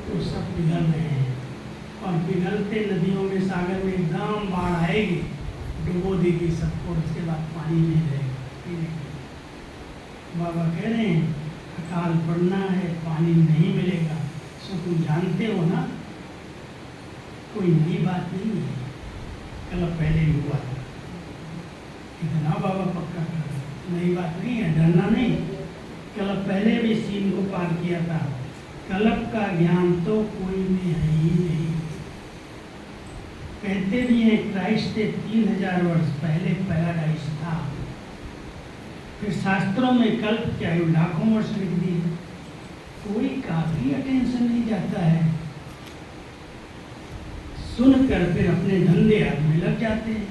वो सब पिघल रहे हैं। और पिघलते नदियों में, सागर में एकदम बाढ़ आएगी, डुबो देगी सबको, उसके बाद पानी नहीं रहेगा। बाबा कह रहे हैं अकाल पड़ना है, पानी नहीं मिलेगा। सो तुम जानते हो ना, कोई नई बात नहीं है, कल पहले ही हुआ था। इतना बाबा पक्का कर, नई बात नहीं है, डरना नहीं। कल पहले भी सीन को पार किया था। कल्प का ज्ञान तो कोई में है ही नहीं। कहते भी हैं क्राइस्ट से 3000 वर्ष पहले पैराडाइज था। फिर शास्त्रों में कल्प क्या है, लाखों वर्ष लिख दिए। कोई काफी अटेंशन नहीं जाता है, सुनकर फिर अपने धंधे में लग जाते हैं।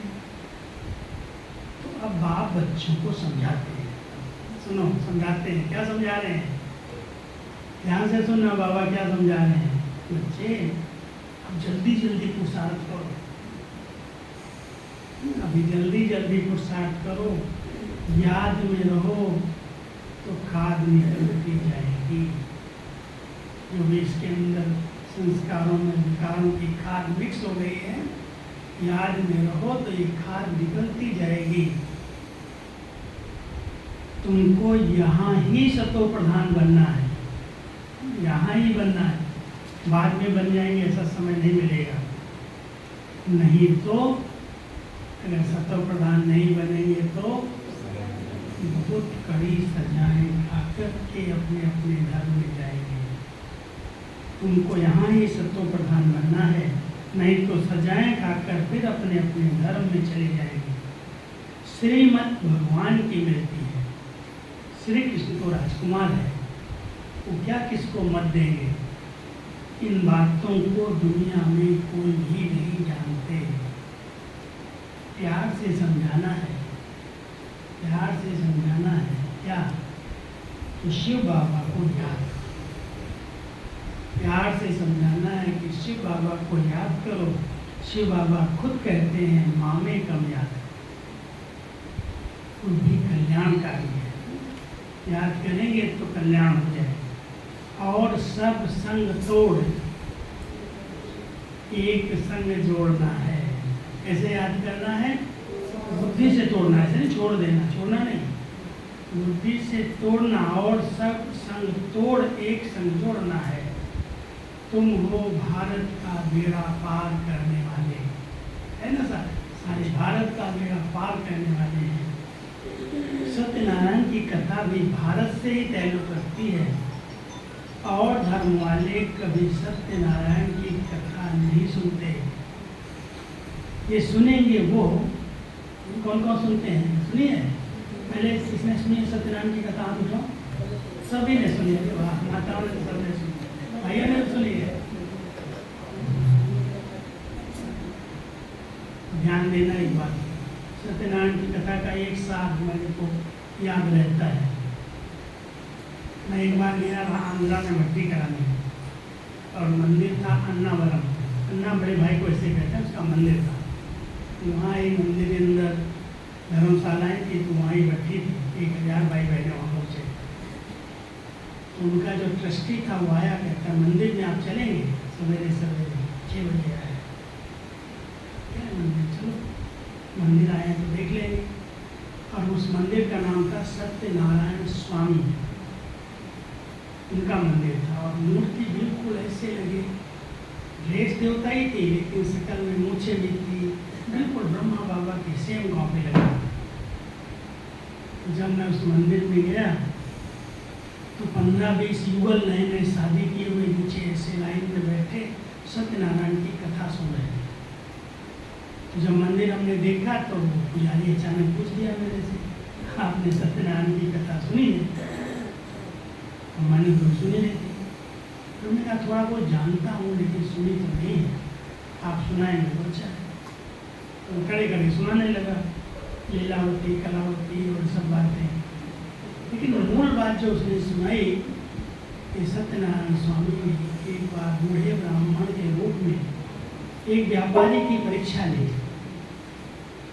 तो अब बाप बच्चों को समझाते हैं, सुनो समझाते हैं। क्या समझा रहे हैं? ध्यान से सुनना, बाबा क्या समझा रहे हैं। बच्चे अब जल्दी जल्दी पुरुषार्थ करो, अभी जल्दी जल्दी पुरुषार्थ करो, याद में रहो तो खाद निकलती जाएगी। जो भी इसके अंदर संस्कारों में विकारों की खाद मिक्स हो गई है, याद में रहो तो ये खाद निकलती जाएगी। तुमको यहाँ ही सतो प्रधान बनना है, यहाँ ही बनना है। बाद में बन जाएंगे ऐसा समय नहीं मिलेगा। नहीं तो अगर सतो प्रधान नहीं बनेंगे तो बहुत कड़ी सजाएं खाकर के अपने अपने घर में जाएंगे। तुमको यहाँ ही सतो प्रधान बनना है, नहीं तो सजाएं खाकर फिर अपने अपने धर्म में चले जाएंगे। श्रीमत भगवान की मिलती है, श्री कृष्ण तो राजकुमार है, वो क्या किसको मत देंगे। इन बातों को दुनिया में कोई भी नहीं जानते। प्यार से समझाना है, प्यार से समझाना है। क्या? तो शिव बाबा को याद करो, प्यार से समझाना है कि शिव बाबा को याद करो। शिव बाबा खुद कहते हैं मामे कम याद करो, वो भी कल्याणकारी है। याद करेंगे तो कल्याण हो जाए। और सब संग तोड़ एक संग जोड़ना है। कैसे याद करना है? बुद्धि से तोड़ना है, ऐसे नहीं छोड़ देना, छोड़ना नहीं, बुद्धि से तोड़ना। और सब संग तोड़ एक संग जोड़ना है। तुम हो भारत का बेड़ा पार करने वाले, है ना सर? सारे भारत का बेड़ा पार करने वाले हैं। सत्यनारायण की कथा भी भारत से ही ताल्लुक रखती है। और धर्म वाले कभी सत्यनारायण की कथा नहीं सुनते। ये सुनेंगे वो कौन कौन सुनते हैं? सुनिए, पहले इसने सुनी सत्यनारायण की कथा, हाथ उठाओ। सभी ने सुनी है, माताओं ने सबने सुनी, भाइयों ने सुनी है। ध्यान देना एक बात, सत्यनारायण की कथा का एक साथ मेरे को याद रहता है। मैं एक बार गया वहाँ आंध्रा में भट्टी कराने, और मंदिर था अन्नावरम। अन्ना बड़े भाई को ऐसे कहते हैं, उसका मंदिर था। वहाँ एक मंदिर के अंदर धर्मशालाएँ थी, तो वहाँ ही भट्टी थी। 1000 भाई बहने वहाँ पहुँचे। तो उनका जो ट्रस्टी था वो आया, कहता मंदिर में आप चलेंगे? सवेरे सवेरे 6 बजे आए। क्या मंदिर? चलो मंदिर आए तो देख लेंगे। और उस मंदिर का नाम था सत्यनारायण स्वामी, उनका मंदिर था। और मूर्ति बिल्कुल ऐसे लगे, ड्रेस देवता ही थी लेकिन शकल में मूछे भी थी, बिल्कुल ब्रह्मा बाबा की सेम कॉपी लगा। जब मैं उस मंदिर में गया तो 15-20 युगल नए नए शादी किए हुए नीचे ऐसे लाइन में बैठे सत्यनारायण की कथा सुन रहे थे। तो जब मंदिर हमने देखा तो पुजारी अचानक पूछ दिया मेरे से, आपने सत्यनारायण की कथा सुनी है? मैंने तो सुनी नहीं थी। तो मैं कहा थोड़ा बहुत जानता हूँ लेकिन सुनी तो नहीं है, आप सुनाएंगे तो अच्छा है। तो खड़े खड़े सुनाने लगा, लीलावती कलावती और सब बातें। लेकिन मूल बात जो उसने सुनाई कि सत्यनारायण स्वामी ने एक बार बूढ़े ब्राह्मण के रूप में एक व्यापारी की परीक्षा ली।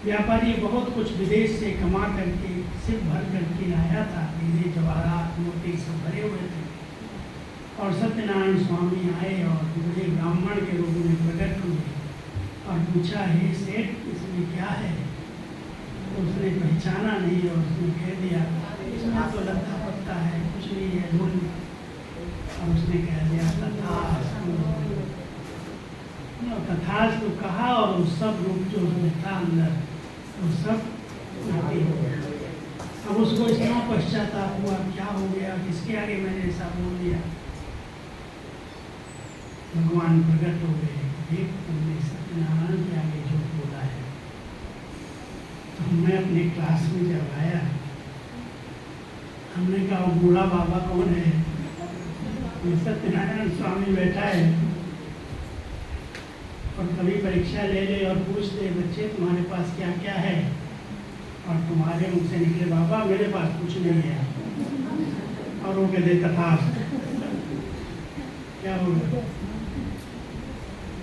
व्यापारी बहुत कुछ विदेश से कमा करके सिर भर करके आया था, हीरे जवाहरात मोती सब भरे हुए थे। और सत्यनारायण स्वामी आए और बूढ़े ब्राह्मण के रूप में प्रकट हुए और पूछा, हे सेठ इसमें क्या है? तो उसने पहचाना नहीं और उसने कह दिया इसमें तो लता धूल में, और उसने कह दिया तथास्तु। तथास्तु कहा और वो सब रूप जो उसमें था अंदर वो सब माटी हो गया। अब उसको इतना पश्चाताप हुआ, क्या हो गया, किसके आगे मैंने ऐसा बोल दिया। भगवान प्रकट हो गए, देख तुमने सत्यनारायण के आगे झूठ बोला है। तो मैं अपने क्लास में जब आया, हमने कहा बूढ़ा बाबा कौन है? सत्यनारायण स्वामी बैठा है और कभी परीक्षा ले ले और पूछ ले बच्चे तुम्हारे पास क्या क्या है, और तुम्हारे मुख से निकले बाबा मेरे पास कुछ नहीं है, और वो कहते तथास्तु। क्या होगा?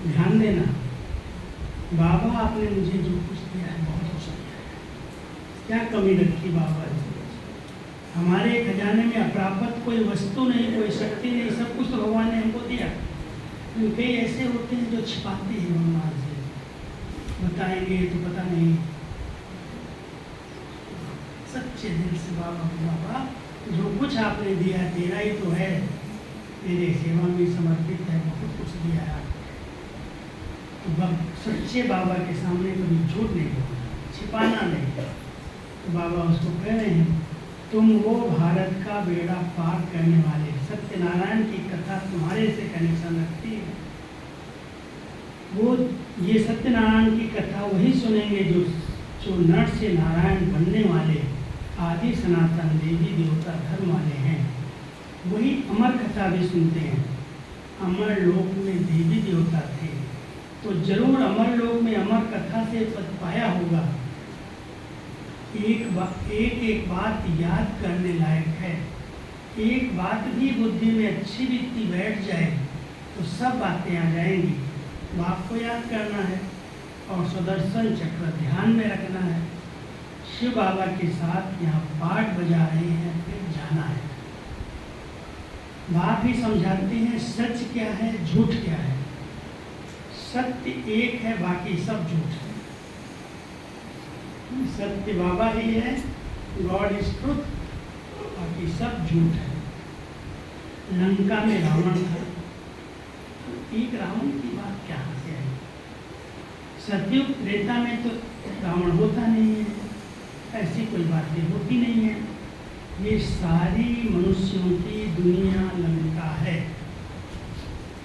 ध्यान देना, बाबा आपने मुझे जो कुछ दिया है बहुत कुछ दिया है, क्या कमी रखी बाबा ने? हमारे खजाने में अप्राप्त कोई वस्तु नहीं, कोई शक्ति नहीं, सब कुछ तो भगवान ने हमको दिया। कई ऐसे होते हैं जो छिपाते हैं भगवान से, बताएंगे तो पता नहीं। सच्चे दिल से बाबा को बाबा जो कुछ आपने दिया तेरा ही तो है, तेरे सेवा में समर्पित है, बहुत कुछ दिया है आपने। तो सच्चे बाबा के सामने कभी झूठ नहीं बोलना, छिपाना नहीं। तो बाबा उसको कह रहे हैं तुम वो भारत का बेड़ा पार करने वाले, सत्यनारायण की कथा तुम्हारे से कनेक्शन रखती है। वो ये सत्यनारायण की कथा वही सुनेंगे जो नर से नारायण बनने वाले आदि सनातन देवी देवता धर्म वाले हैं। वही अमर कथा भी सुनते हैं। अमर लोक में देवी देवता थे, तो जरूर अमर लोक में अमर कथा से पद पाया होगा। एक बात याद करने लायक है। एक बात भी बुद्धि में अच्छी रीति बैठ जाए तो सब बातें आ जाएंगी। बाप को याद करना है और सुदर्शन चक्र ध्यान में रखना है। शिव बाबा के साथ यहाँ पाठ बजा रहे हैं, फिर जाना है। बाप ही समझाते हैं सच क्या है, झूठ क्या है। सत्य एक है, बाकी सब झूठ है। सत्य बाबा ही है, गॉड इज ट्रुथ, बाकी सब झूठ है। लंका में रावण था, एक रावण की बात कहाँ से आई? सतयुग त्रेता में तो रावण होता नहीं है, ऐसी कोई बातें होती नहीं है। ये सारी मनुष्यों की दुनिया लंका है।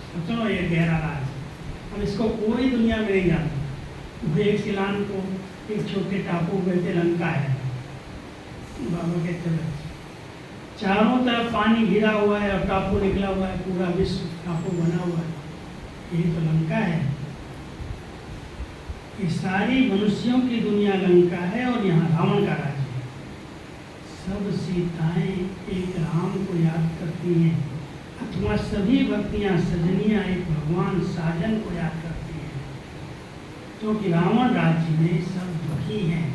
तो चलो ये गहरा राज, अब इसको पूरी दुनिया में नहीं जानता। एक सिलान को एक छोटे टापू कहते लंका है। बाबा कहते हैं चारों तरफ पानी घिरा हुआ है और टापू निकला हुआ है, पूरा विश्व टापू बना हुआ है, यही तो लंका है। ये सारी मनुष्यों की दुनिया लंका है और यहाँ रावण का राज्य है। सब सीताएं एक राम को याद करती हैं, अथवा सभी भक्तियाँ सजनियाँ एक भगवान साजन को याद करती हैं, क्योंकि रावण राज्य में सब दुखी हैं।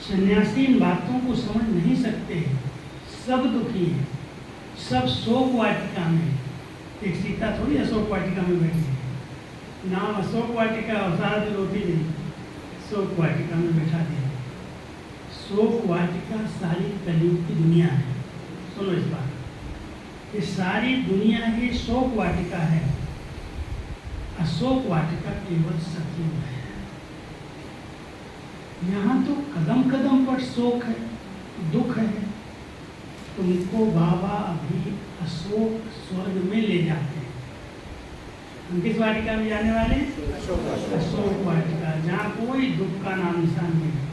सन्यासी इन बातों को समझ नहीं सकते, सब दुखी हैं, सब शोक वाटिका में। एक सीता थोड़ी अशोक वाटिका में बैठी है, नाम अशोक वाटिका और सारा दिन रोटी नहीं, शोक वाटिका में बैठा दिया। शोक वाटिका सारी कलयुग की दुनिया है। सुनो इस बात, ये सारी दुनिया ही शोक वाटिका है। अशोक वाटिका केवल सतयुग है। यहाँ तो कदम कदम पर शोक है, दुख है। तुमको बाबा अभी अशोक स्वर्ग में ले जाते हैं। हम किस वाटिका में जाने वाले? अशोक वाटिका, जहाँ कोई दुख का नाम निशान नहीं।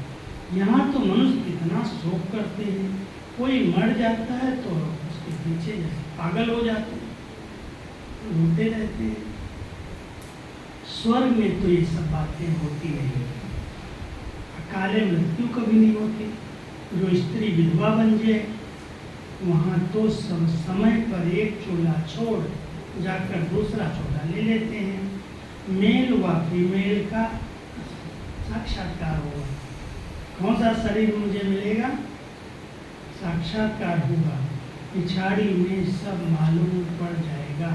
यहाँ तो मनुष्य कितना शोक करते हैं। कोई मर जाता है तो उसके पीछे पागल हो जाते हैं, रोते रहते हैं। स्वर्ग में तो ये सब बातें होती नहीं। अकाले मृत्यु कभी नहीं होती। जो स्त्री विधवा बन जाए वहाँ तो सब समय पर एक चोला छोड़ जाकर दूसरा चोला ले लेते हैं। मेल व फीमेल का साक्षात्कार होगा। कौन सा शरीर मुझे मिलेगा? साक्षात्कार होगा। पिछाड़ी में सब मालूम पड़ जाएगा।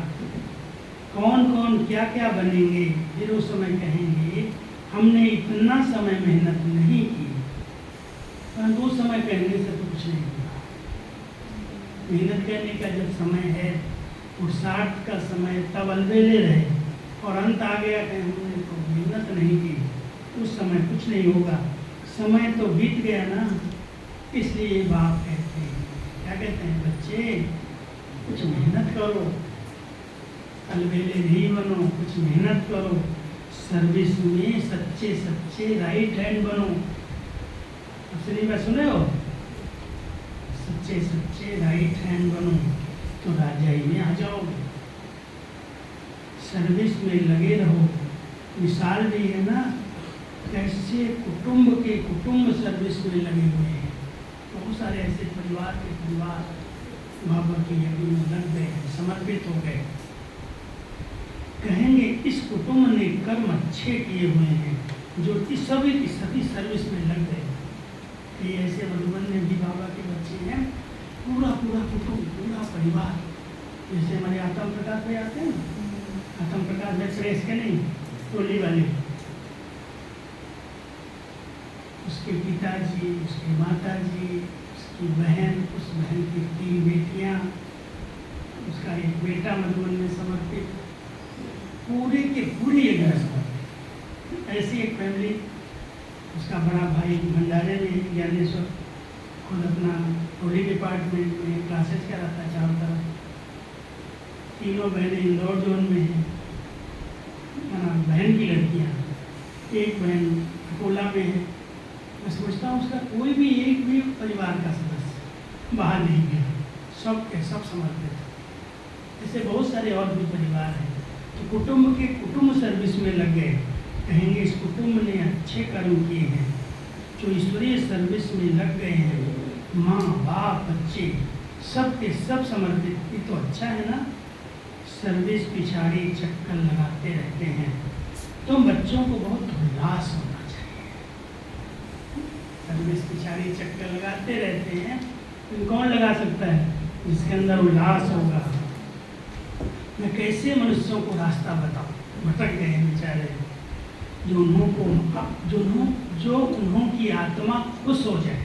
कौन कौन क्या क्या बनेंगे, फिर उस समय कहेंगे हमने इतना समय मेहनत नहीं की, परंतु उस समय कहने से तो कुछ नहीं हुआ। मेहनत करने का जब समय है, पुरुषार्थ का समय, तब अलबेले रहे और अंत आ गया कि हमने तो मेहनत नहीं की, उस समय कुछ नहीं होगा। समय तो बीत गया ना, इसलिए बाप कहते हैं, क्या कहते हैं, बच्चे कुछ मेहनत करो, अलबेले नहीं बनो, कुछ मेहनत करो, सर्विस में सच्चे सच्चे राइट हैंड बनो। असली बात सुने हो, सच्चे सच्चे राइट हैंड बनो तो राजाई में आ जाओगे। सर्विस में लगे रहो। मिसाल भी है ना, कैसे कुटुंब सर्विस में लगे हुए हैं। बहुत सारे ऐसे परिवार बाबा की यज्ञ में लग गए, समर्पित हो गए। कहेंगे इस कुटुंब ने कर्म अच्छे किए हुए हैं, जो इस सभी की सभी सर्विस में लग गए। ये ऐसे मधुबन में भी बाबा के बच्चे हैं, पूरा कुटुंब, पूरा परिवार। जैसे हमारे आत्म प्रकाश में आते हैं ना, आत्म प्रकाश में श्रेष्ठ के नहीं, टोली वाले, उसके पिताजी, उसकी माताजी, उसकी बहन, उस बहन की 3 बेटियां, उसका एक बेटा मधुबन में समर्पित, पूरे के पूरे यज्ञ समर्पित। ऐसी एक फैमिली, उसका बड़ा भाई भंडारे में ज्ञानेश्वर खुद अपना टोली डिपार्टमेंट में क्लासेज कराता है चारों तरफ। 3 बहनें इंदौर जोन में हैं, बहन की लड़कियाँ, एक बहन अकोला में है। मैं सोचता हूँ उसका कोई भी एक भी परिवार का सदस्य बाहर नहीं गया, सब के सब समर्पित। ऐसे बहुत सारे और भी परिवार हैं। तो कुटुंब सर्विस में लग गए। कहेंगे इस कुटुंब ने अच्छे कर्म किए हैं, जो ईश्वरीय सर्विस में लग गए हैं। माँ बाप बच्चे सब के सब समर्पित। ये तो अच्छा है ना। सर्विस पिछाड़ी चक्कर लगाते रहते हैं, तो बच्चों को बहुत उल्लास होना चाहिए। सर्विस पिछाड़ी चक्कर लगाते रहते हैं, तो कौन लगा सकता है, जिसके अंदर उल्लास होगा। मैं कैसे मनुष्यों को रास्ता बताऊं, भटक गए हैं बेचारे, जो उन्हों की आत्मा खुश हो जाए,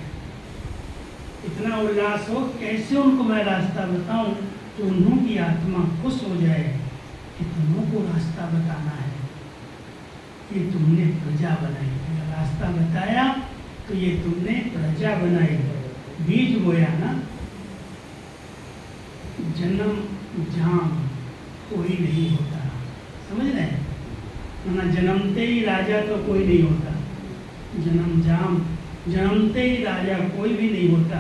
इतना उल्लास हो, कैसे उनको मैं रास्ता बताऊं तो उन्हों की आत्मा खुश हो जाए कि तुमों को रास्ता बताना है। ये तुमने प्रजा बनाई, अगर रास्ता बताया तो ये तुमने प्रजा बनाई। बीज बोया ना, जन्म जाम कोई नहीं होता, समझ रहे हैं ना। जन्मते ही राजा तो कोई नहीं होता, जन्मते ही राजा कोई भी नहीं होता।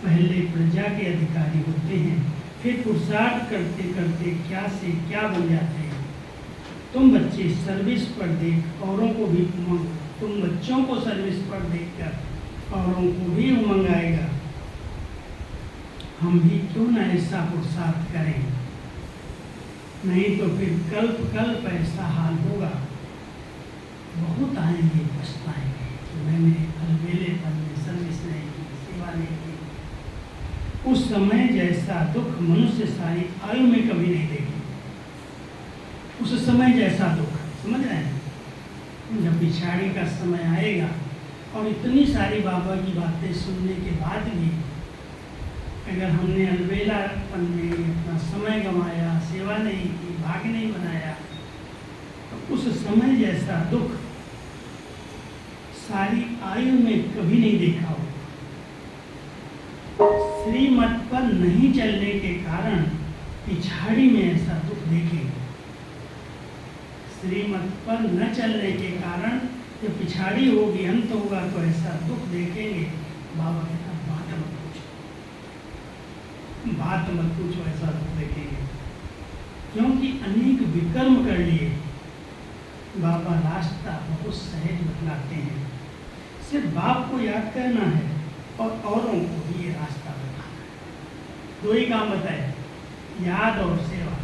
पहले प्रजा के अधिकारी होते हैं, फिर पुरुषार्थ करते करते क्या से क्या बन जाते हैं। तुम बच्चे सर्विस पर देख औरों को भी उमंग, तुम बच्चों को सर्विस पर देखकर औरों को भी उमंग आएगा। हम भी क्यों न ऐसा पुरुषार्थ करें, नहीं तो फिर कल्प ऐसा हाल होगा। बहुत आएंगे पछताएंगे कि मैंने अलबेलेपन में सर्विस नहीं की, सेवा नहीं की। उस समय जैसा दुख मनुष्य सारी आयु में कभी नहीं देगी। उस समय जैसा दुख, समझ रहे हैं, जब पिछाड़ी का समय आएगा और इतनी सारी बाबा की बातें सुनने के बाद भी अगर हमने अलबेलापन में अपना समय गंवाया, सेवा नहीं की, भाग नहीं बनाया, तो उस समय जैसा दुख सारी आयु में कभी नहीं देखा हो। श्रीमत पर नहीं चलने के कारण पिछाड़ी में ऐसा दुख देखेंगे। श्रीमत पर न चलने के कारण जब पिछाड़ी होगी, अंत होगा, तो ऐसा दुख देखेंगे। बाबा कहता बात मत पूछो, ऐसा दुख देखेंगे। क्योंकि अनेक विकर्म कर लिए। बाबा रास्ता बहुत सहज बतलाते हैं, सिर्फ बाप को याद करना है और औरों को भी ये रास्ता बताना है। 2 ही काम बताए, याद और सेवा।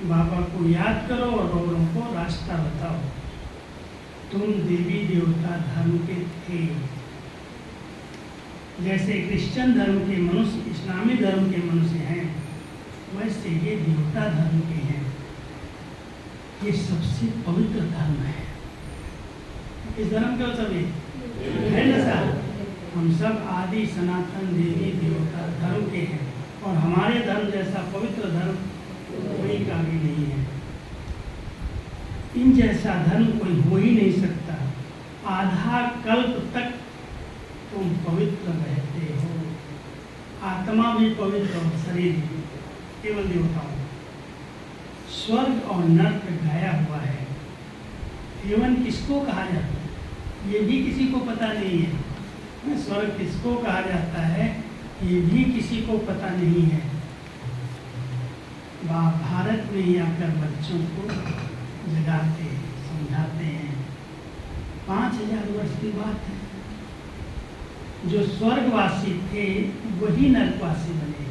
बाबा को याद करो और औरों को रास्ता बताओ। तुम देवी देवता धर्म के थे, जैसे क्रिश्चियन धर्म के मनुष्य इस्लामी धर्म के मनुष्य हैं, वैसे ये देवता धर्म के हैं। ये सबसे पवित्र धर्म है। इस धर्म का सभी है ना साहब, हम सब आदि सनातन देवी देवता धर्म के हैं और हमारे धर्म जैसा पवित्र धर्म कोई का भी नहीं है। इन जैसा धर्म कोई हो ही नहीं सकता। आधा कल्प तक तुम पवित्र रहते हो, आत्मा भी पवित्र और शरीर भी, केवल देवताओं। स्वर्ग और नर्क गाया हुआ है। हेवन किसको कहा जाता है ये भी किसी को पता नहीं है। स्वर्ग किसको कहा जाता है ये भी किसी को पता नहीं है। वह भारत में ही आकर बच्चों को जगाते हैं, समझाते हैं। 5000 वर्ष की बात है। जो स्वर्गवासी थे वही नरकवासी बने,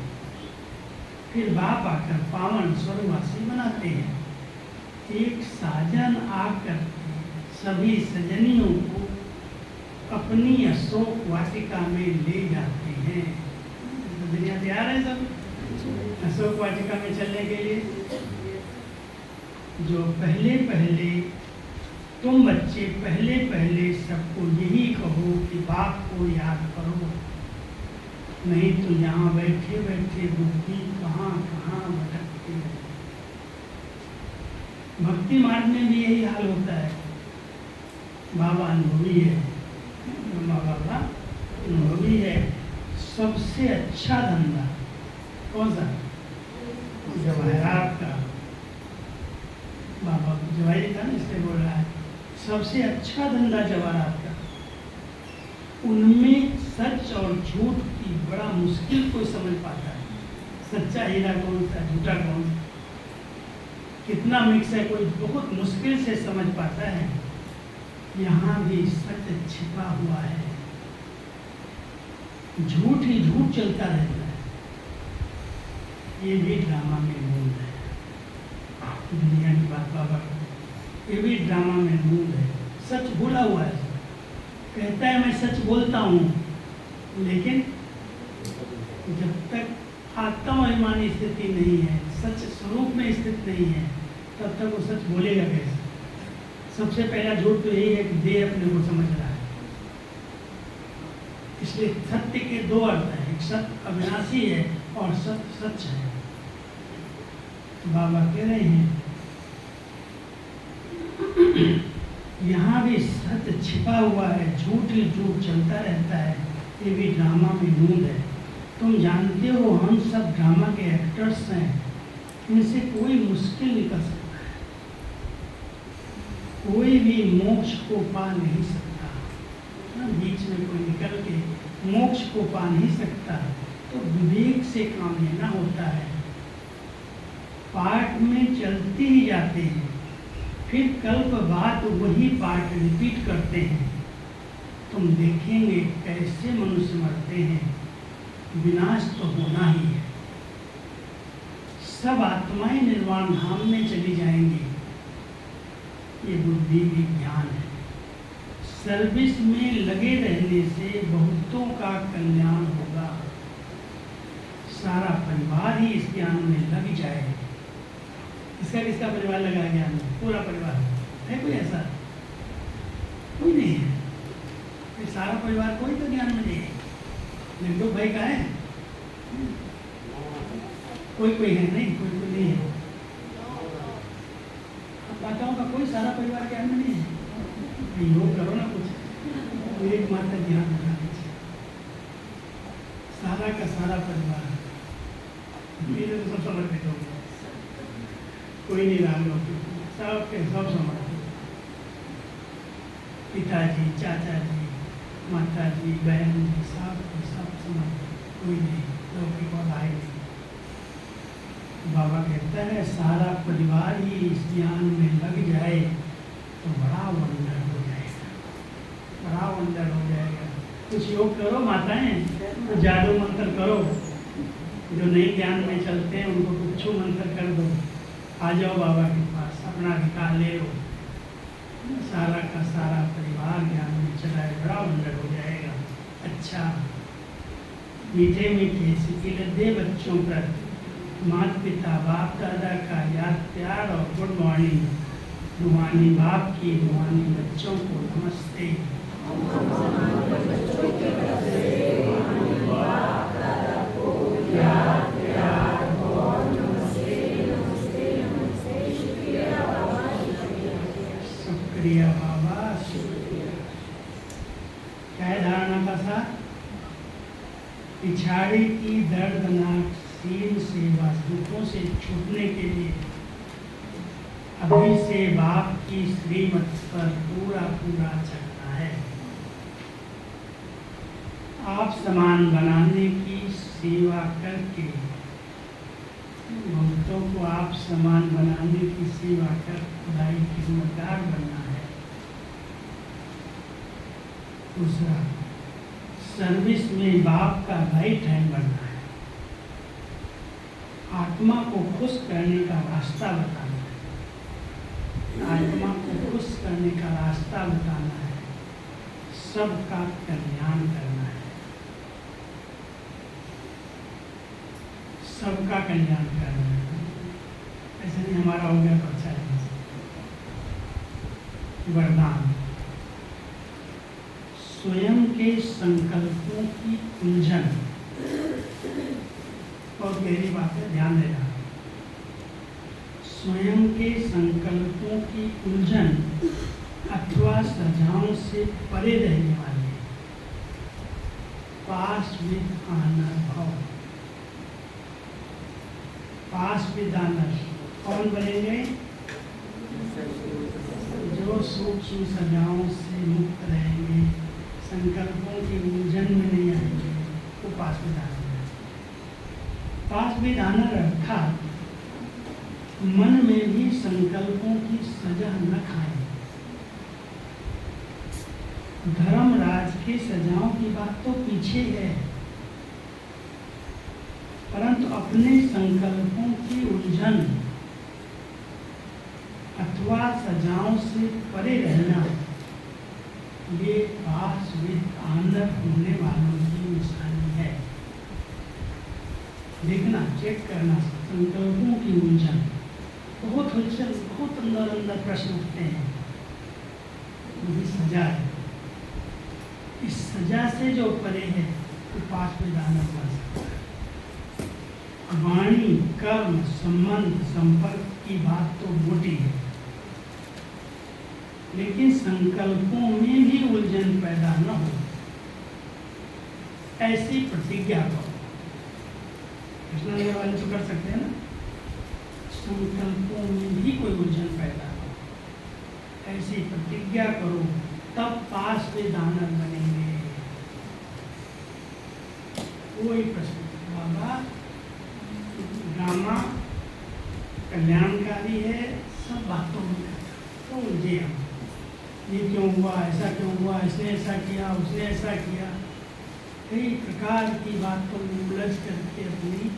फिर बाप आकर पावन स्वर्गवासी बनाते हैं। एक साजन आकर सभी सजनियों को अपनी अशोक वाटिका में ले जाते हैं। दुनिया तैयार है सब अशोक वाटिका में चलने के लिए। जो पहले पहले तुम बच्चे पहले सबको यही कहो कि बाप को याद करो, नहीं तो यहाँ बैठे बैठे बुद्धि कहाँ कहाँ भटकती है। भक्ति मार्ग में भी यही हाल होता है। बाबा अनुभवी है, बाबा अनुभवी है। सबसे अच्छा धंधा कौन सा? जवाहरात का। बाबा जवाहरी था ना, इसलिए बोल रहा है सबसे अच्छा धंधा जवाहरात का। उनमें सच और झूठ की बड़ा मुश्किल कोई समझ पाता है। सच्चा हीरा कौन सा, झूठा कौन सा, कितना मिक्स है, कोई बहुत मुश्किल से समझ पाता है। यहाँ भी सच छिपा हुआ है, झूठ ही झूठ चलता रहता है। ये भी ड्रामा में मूल है। दुनिया की बात बाबा, ये भी ड्रामा में मूल है। सच बोला हुआ है, कहता है मैं सच बोलता हूँ, लेकिन जब तक आत्माभिमानी स्थिति नहीं है, सच स्वरूप में स्थित नहीं है, तब तक वो सच बोलेगा कैसे? सबसे पहला झूठ तो यही है कि देह अपने को समझ रहा है। इसलिए सत्य के दो अर्थ हैं, एक सत्य अविनाशी है और सत्य सच है। बाबा कह रहे हैं यहाँ भी सत्य छिपा हुआ है, झूठ ही झूठ चलता रहता है। ये भी ड्रामा में मूल है। तुम जानते हो हम सब ड्रामा के एक्टर्स हैं, इनसे कोई मुश्किल निकल सकता है, कोई भी मोक्ष को पा नहीं सकता। बीच में कोई निकल के मोक्ष को पा नहीं सकता, तो विवेक से काम लेना होता है। पाठ में चलते ही जाते हैं, फिर कल्प बाद वही पाठ रिपीट करते हैं। तुम देखेंगे कैसे मनुष्य मरते हैं, विनाश तो होना ही है। सब आत्माएं निर्वाण धाम में चली जाएंगी। ये बुद्धि विज्ञान है। सर्विस में लगे रहने से बहुतों का कल्याण होगा। सारा परिवार ही इस ज्ञान में लग जाए। इसका किसका परिवार लगा है ज्ञान में? पूरा परिवार है। कोई ऐसा कोई नहीं है। ये सारा परिवार कोई तो ज्ञान में नहीं है। निर्दोष भाई का है, कोई कोई है नहीं, कोई कोई नहीं है। बताओ का कोई सारा परिवार ज्ञान में नहीं है। योग करो ना कुछ, एक मात्र ज्ञान बना दीजिए। सारा का सारा परिवार मेरे तो सब समर्पित हो गया, कोई नहीं रहा लोग, सब के सब समर्पित। पिताजी, चाचा जी, माता जी, बहन जी, सब समर्पित, कोई नहीं, लौकिक और आए नहीं। बाबा कहता है सारा परिवार ही इस ज्ञान में लग जाए तो बड़ा वंडर हो जाएगा, बड़ा वंडर हो जाएगा। कुछ योग करो माताएं, तो जादू मंत्र करो। जो नई ज्ञान में चलते हैं उनको कुछ मंत्र कर दो, आ जाओ बाबा के पास, अपना अधिकार ले लो। सारा का सारा परिवार ज्ञान में चला है, बड़ा वंडर हो जाएगा। अच्छा, मीठे मीठे सिकिलदे बच्चों पर माता पिता बाप दादा का याद प्यार और गुड मॉर्निंग। रुहानी बाप की रुहानी बच्चों को नमस्ते। शुक्रिया बाबा, शुक्रिया। क्या है धारणा का साथ? पिछाड़ी की दर्दनाक सीन से व दुखों से छूटने के लिए अभी से बाप की श्रीमत पर पूरा पूरा चलना है। आप समान बनाने की सेवा करके भक्तों को आप समान बनाने की सेवा कर खुदाई की जिम्मेदार बनना है। दूसरा, सर्विस में बाप का राइट हैंड बनना है। आत्मा को खुश करने का रास्ता बताना है। आत्मा को खुश करने का रास्ता बताना है। सबका कल्याण करना है। सबका कल्याण करना है। ऐसा नहीं हमारा हो गया तो अच्छा है। वरदान, स्वयं के संकल्पों की उलझन, और गहरी बात है, ध्यान देना। स्वयं के संकल्पों की उलझन अथवा सजाओं से परे रहने वाले पास विद आनर भाव। पास विद आनर कौन बनेंगे? जो सूक्ष्म सजाओं से मुक्त रहेंगे, संकल्पों की उलझन में नहीं आएंगे, वो पास विद आनर है। पास विद आनर अर्थात मन में भी संकल्पों की सजा न खाएं। धर्मराज की सजाओं की बात तो पीछे है, परंतु अपने संकल्पों की उलझन अथवा सजाओं से परे रहना, ये पास विद आनर होने वालों की निशानी है। देखना, चेक करना, संकल्पों की उलझन, बहुत उलझन, बहुत अंदर अंदर प्रश्न उठते हैं। ये सजा है। इस सजा से जो परे है तो पास में जाना पड़ सकता है। वाणी, कर्म, संबंध, संपर्क की बात तो मोटी है, लेकिन संकल्पों में भी उलझन पैदा न हो, ऐसी प्रतिज्ञा करो। कृष्ण लेने वाले तो कर सकते हैं ना। संकल्पों में भी कोई उलझन पैदा हो, ऐसी प्रतिज्ञा करो, तब पास में दानव बनेंगे। कोई प्रश्न बाबा, ड्रामा कल्याणकारी है, सब बातों में तो उलझे हम। ये क्यों हुआ, ऐसा क्यों हुआ, इसने ऐसा किया, उसने ऐसा किया, कई प्रकार की बातों में उलझ करके अपनी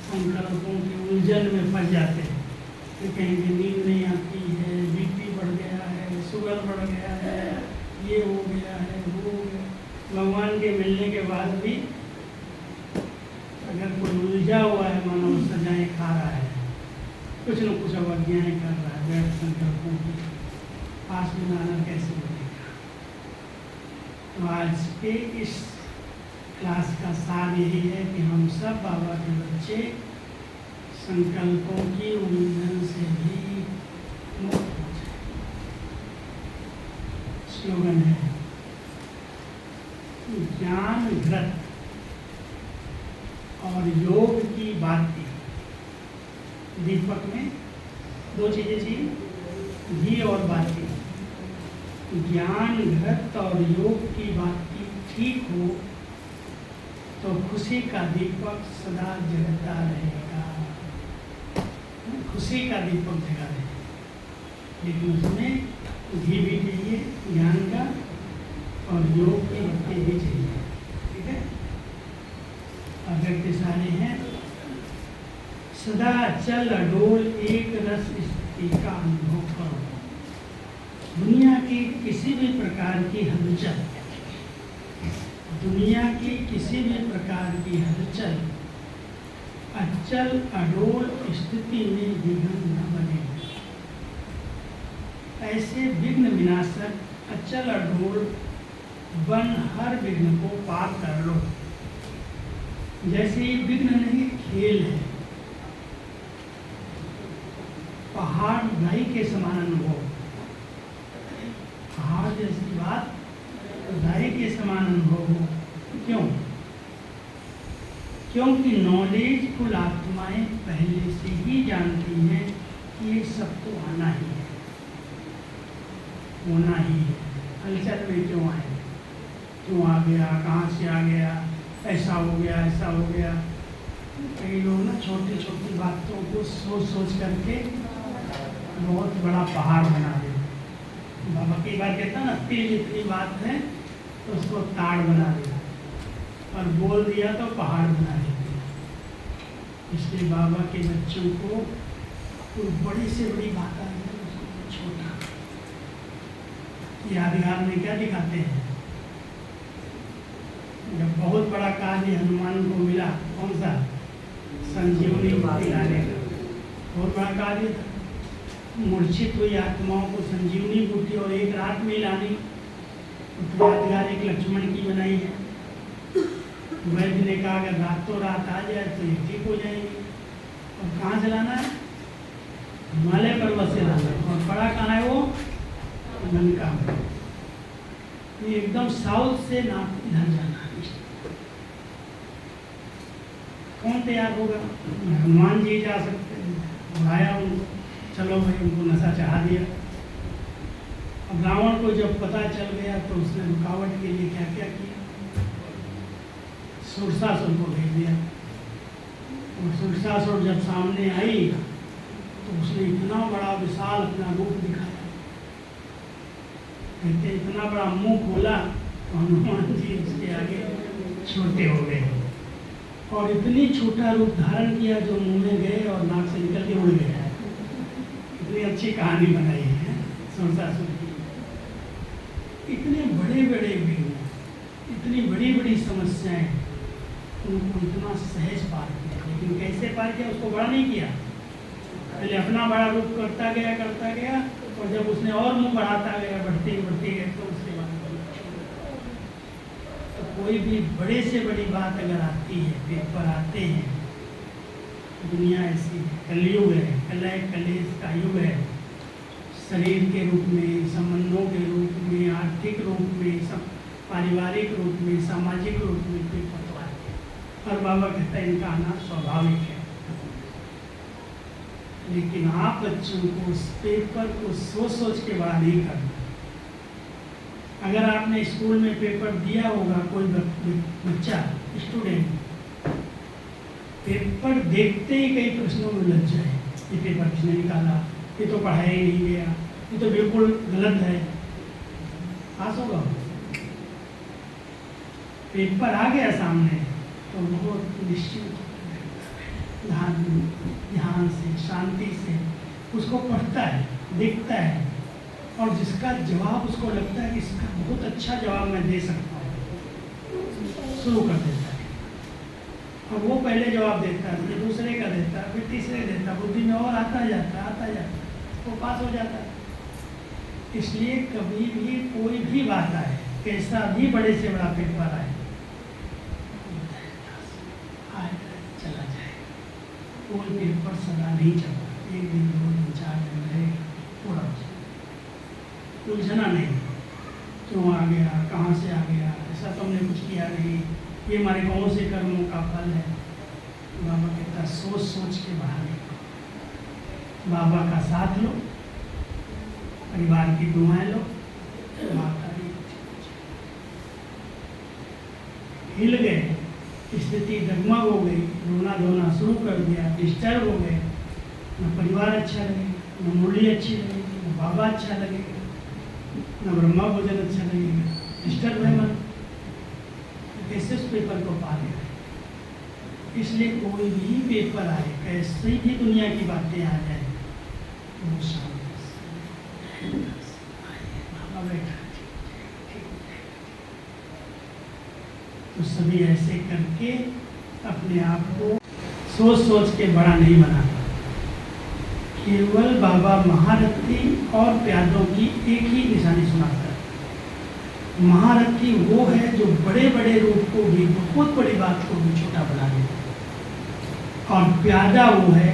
संकल्पों की उलझन में फंस जाते हैं। तो कहेंगे नींद नहीं आती है, बीपी बढ़ गया है, शुगर बढ़ गया है, ये हो गया है, वो हो गया। भगवान के मिलने के बाद भी अगर कोई उलझा हुआ है, मानो सजाएं खा रहा है, कुछ न कुछ अवज्ञाएं कर रहा है, व्यर्थ संकल्पों की, पास में आना कैसे बनेगा। तो आज के इस क्लास का सार यही है कि हम सब बाबा के बच्चे संकल्पों की उलझन से भी मुक्त हो जाए। स्लोगन है, ज्ञान घृत और योग की बाती। दीपक में दो चीजें चाहिए, घी और बाती। ज्ञान घृत और योग की बाती ठीक हो तो खुशी का दीपक सदा जगता रहेगा। खुशी का दीपक जगा रहेगा, लेकिन उसमें घी भी चाहिए, ज्ञान का, और योग की बत्ती भी चाहिए। ठीक है। अव्यक्त सारे हैं। सदा चल अडोल एक रस स्थिति का अनुभव करो। दुनिया की किसी भी प्रकार की हलचल, दुनिया की किसी भी प्रकार की हलचल अचल अडोल स्थिति में विघ्न न बने। ऐसे विघ्न विनाशक अचल अडोल बन हर विघ्न को पार कर लो। जैसे ये विघ्न नहीं, खेल है। पहाड़ नहीं के समान अनुभव, पहाड़ जैसी बात खुदाई के समान अनुभव हो। क्यों? क्योंकि नॉलेजफुल आत्माएं पहले से ही जानती हैं कि ये सब तो आना ही है, होना ही है। हलचल में क्यों आए, क्यों आ गया, कहाँ से आ गया, ऐसा हो गया, ऐसा हो गया। कई लोग ना छोटी छोटी बातों को सोच सोच करके बहुत बड़ा पहाड़ बना देते। बाबा कई बार कहता ना, तिल जितनी बात है तो उसको ताड़ बना देते, और बोल दिया तो पहाड़ बना देते। इसलिए बाबा के बच्चों को कोई बड़ी से बड़ी बात आ गई उसको छोटा। यादगार में क्या दिखाते हैं, जब बहुत बड़ा कार्य हनुमान को मिला, कौन सा, संजीवनी बूटी लाने का बहुत बड़ा कार्य था। मूर्छित हुई आत्माओं को संजीवनी बूटी और एक रात में लानी, तो यादगार एक लक्ष्मण की बनाई है। वैद्य ने कहा अगर रातों रात आ जाए तो ये ठीक हो जाएंगे। और कहाँ से लाना है, हिमालय पर्वत से लाना है। और पड़ा कहाँ है वो, लंका में। ये एकदम साउथ से ना इधर जाना है। कौन तैयार होगा, हनुमान जी जा सकते हैं, बुलाया उनको, चलो भाई, उनको नशा चढ़ा दिया। अब रावण को जब पता चल गया तो उसने रुकावट के लिए क्या क्या किया, सुरसासुर को भेज दिया। और सुरसासुर जब सामने आई तो उसने इतना बड़ा विशाल अपना रूप दिखाया, कहते इतना बड़ा मुंह खोला तो हनुमान जी उसके आगे छोटे हो गए। और इतनी छोटा रूप धारण किया जो मुंह में गए और नाक से निकल के उड़ गया। इतनी अच्छी कहानी बनाई है सुरसासुर की। इतने बड़े बड़े विघ्न, इतनी बड़ी बड़ी समस्याएं, उनको इतना सहज पार किया। लेकिन कैसे पार किया, उसको बड़ा नहीं किया। पहले अपना बड़ा रूप करता गया, और जब उसने और मुंह बढ़ाता गया, बढ़ते गए, तो उसके बाद तो कोई भी बड़े से बड़ी बात अगर आती है, पेपर आते हैं, दुनिया ऐसी है, कलयुग है, कलय कलेश का युग है। शरीर के रूप में, संबंधों के रूप में, आर्थिक रूप में, सब पारिवारिक रूप में, सामाजिक रूप में पेपर तो आते हैं। और बाबा कहता है इनका आना स्वाभाविक है। लेकिन आप बच्चों को उस पेपर को सोच सोच के बड़ा नहीं करना। अगर आपने स्कूल में पेपर दिया होगा, कोई बच्चा, स्टूडेंट पेपर देखते ही कई प्रश्नों में लग जाए, ये पेपर किसने निकाला, ये तो पढ़ाया ही नहीं गया, ये तो बिल्कुल गलत है, पास होगा। पेपर आ गया सामने तो बहुत निश्चिंत ध्यान से, शांति से उसको पढ़ता है, देखता है, और जिसका जवाब उसको लगता है कि इसका बहुत अच्छा जवाब मैं दे सकता हूँ, शुरू कर देता है। अब वो पहले जवाब देता है, फिर दूसरे का देता है, फिर तीसरे देता है, बुद्धि में और आता जाता वो पास हो जाता है। इसलिए कभी भी कोई भी बात आए, कैसा भी बड़े से बड़ा पेपर आए, चला जाए। कोई पेपर सदा नहीं चलता, एक दिन, 2 दिन, 4 दिन रहेगा, पूरा हो जाए। उलझना नहीं, क्यों आ गया, कहाँ से आ गया, ऐसा तो हमने कुछ किया नहीं, ये हमारे कौन से कर्मों का फल है। बाबा कहता सोच सोच के बढ़ाने को, बाबा का साथ लो, परिवार की दुआएं लो, माता हिल गए, स्थिति डगमग हो गई, रोना धोना शुरू कर दिया, डिस्टर्ब हो गए, न परिवार अच्छा लगेगा, न मुरली अच्छी लगेगी, न बाबा अच्छा लगेगा, न ब्रह्मा भोजन अच्छा लगेगा, डिस्टर्ब है मन, तो कैसे उस पेपर को पालेगा। इसलिए कोई भी पेपर आए, कैसे भी दुनिया की बातें आ जाए, वो शांति से बाबा बैठा, तो सभी ऐसे करके अपने आप को सोच सोच के बड़ा नहीं बनाता। केवल बाबा महारथी और प्यादों की एक ही निशानी सुनाता है, महारथी वो है जो बड़े बड़े रूप को भी, बहुत बड़ी बात को भी छोटा बना देता, और प्यादा वो है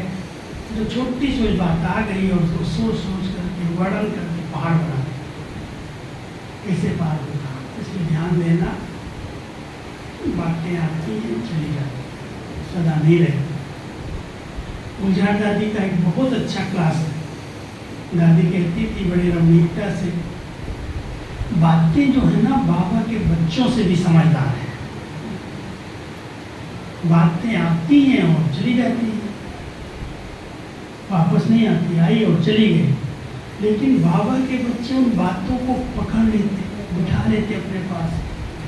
जो छोटी सी बात आ गई और उसको सोच सोच करके वर्णन करके पहाड़ बना देता। ऐसे पार होता, इसलिए ध्यान देना, बातें आती हैं चली जाती, सदा नहीं रहती। गुलजार दादी का एक बहुत अच्छा क्लास है। दादी कहती थी बड़ी रमणीकता से, बातें जो है ना बाबा के बच्चों से भी समझदार है। बातें आती हैं और चली जाती हैं, वापस नहीं आती, आई और चली गई। लेकिन बाबा के बच्चे उन बातों को पकड़ लेते, बिठा लेते अपने पास,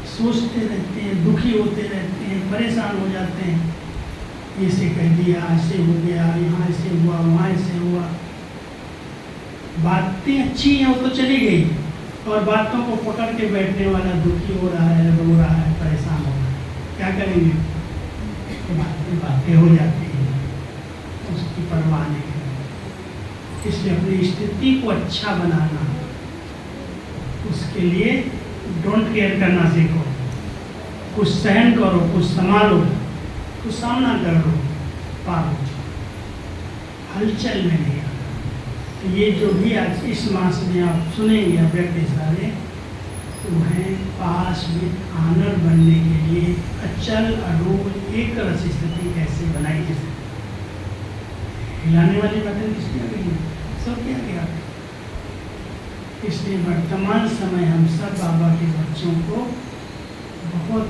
सोचते रहते हैं, दुखी होते रहते हैं, परेशान हो जाते हैं। ऐसे कह दिया, ऐसे हो गया, यहाँ ऐसे हुआ, वहाँ ऐसे हुआ। बातें अच्छी हैं, वो तो चली गई, और बातों को पकड़ के बैठने वाला दुखी हो रहा है, रो रहा है, परेशान हो रहा है। क्या करेंगे? बातें हो जाती हैं, उसकी परवाह नहीं करें। इसलिए अपनी स्थिति को अच्छा बनाना, उसके लिए डोंट केयर करना सीखो। कुछ सहन करो, कुछ संभालो, कुछ सामना करो, पार हो जाओ, हलचल में नहीं आना। तो ये जो भी आज इस मास में आप सुनेंगे अव्यक्त सारे, तो हैं पास विद आनर बनने के लिए अचल अडोल एक रस स्थिति कैसे बनाई जा सकती। हिलाने वाली बातें किसकी आ गई, सब क्या गया। इसलिए वर्तमान समय हम सब बाबा के बच्चों को बहुत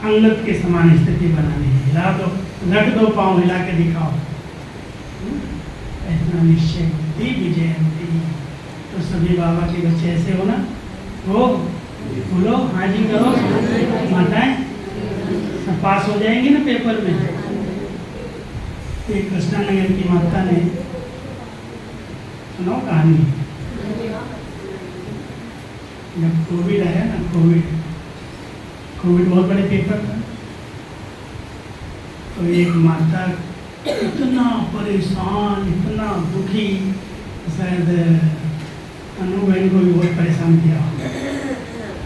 अंगत के समान स्थिति बनानी है। हिला दो, लट दो, पाँव हिला के दिखाओ, ऐसा निश्चय बुद्धि विजयंती। तो सभी बाबा के बच्चे ऐसे हो ना, वो बोलो हाँ जी करो, माताएं सब पास हो जाएंगी ना पेपर में। एक कृष्णानगर की माता ने सुनाओ कहानी, जब कोविड आया ना, कोविड बहुत बड़े पेपर था, तो एक माता इतना परेशान, इतना दुखी, शायद अनु बहन को भी बहुत परेशान किया,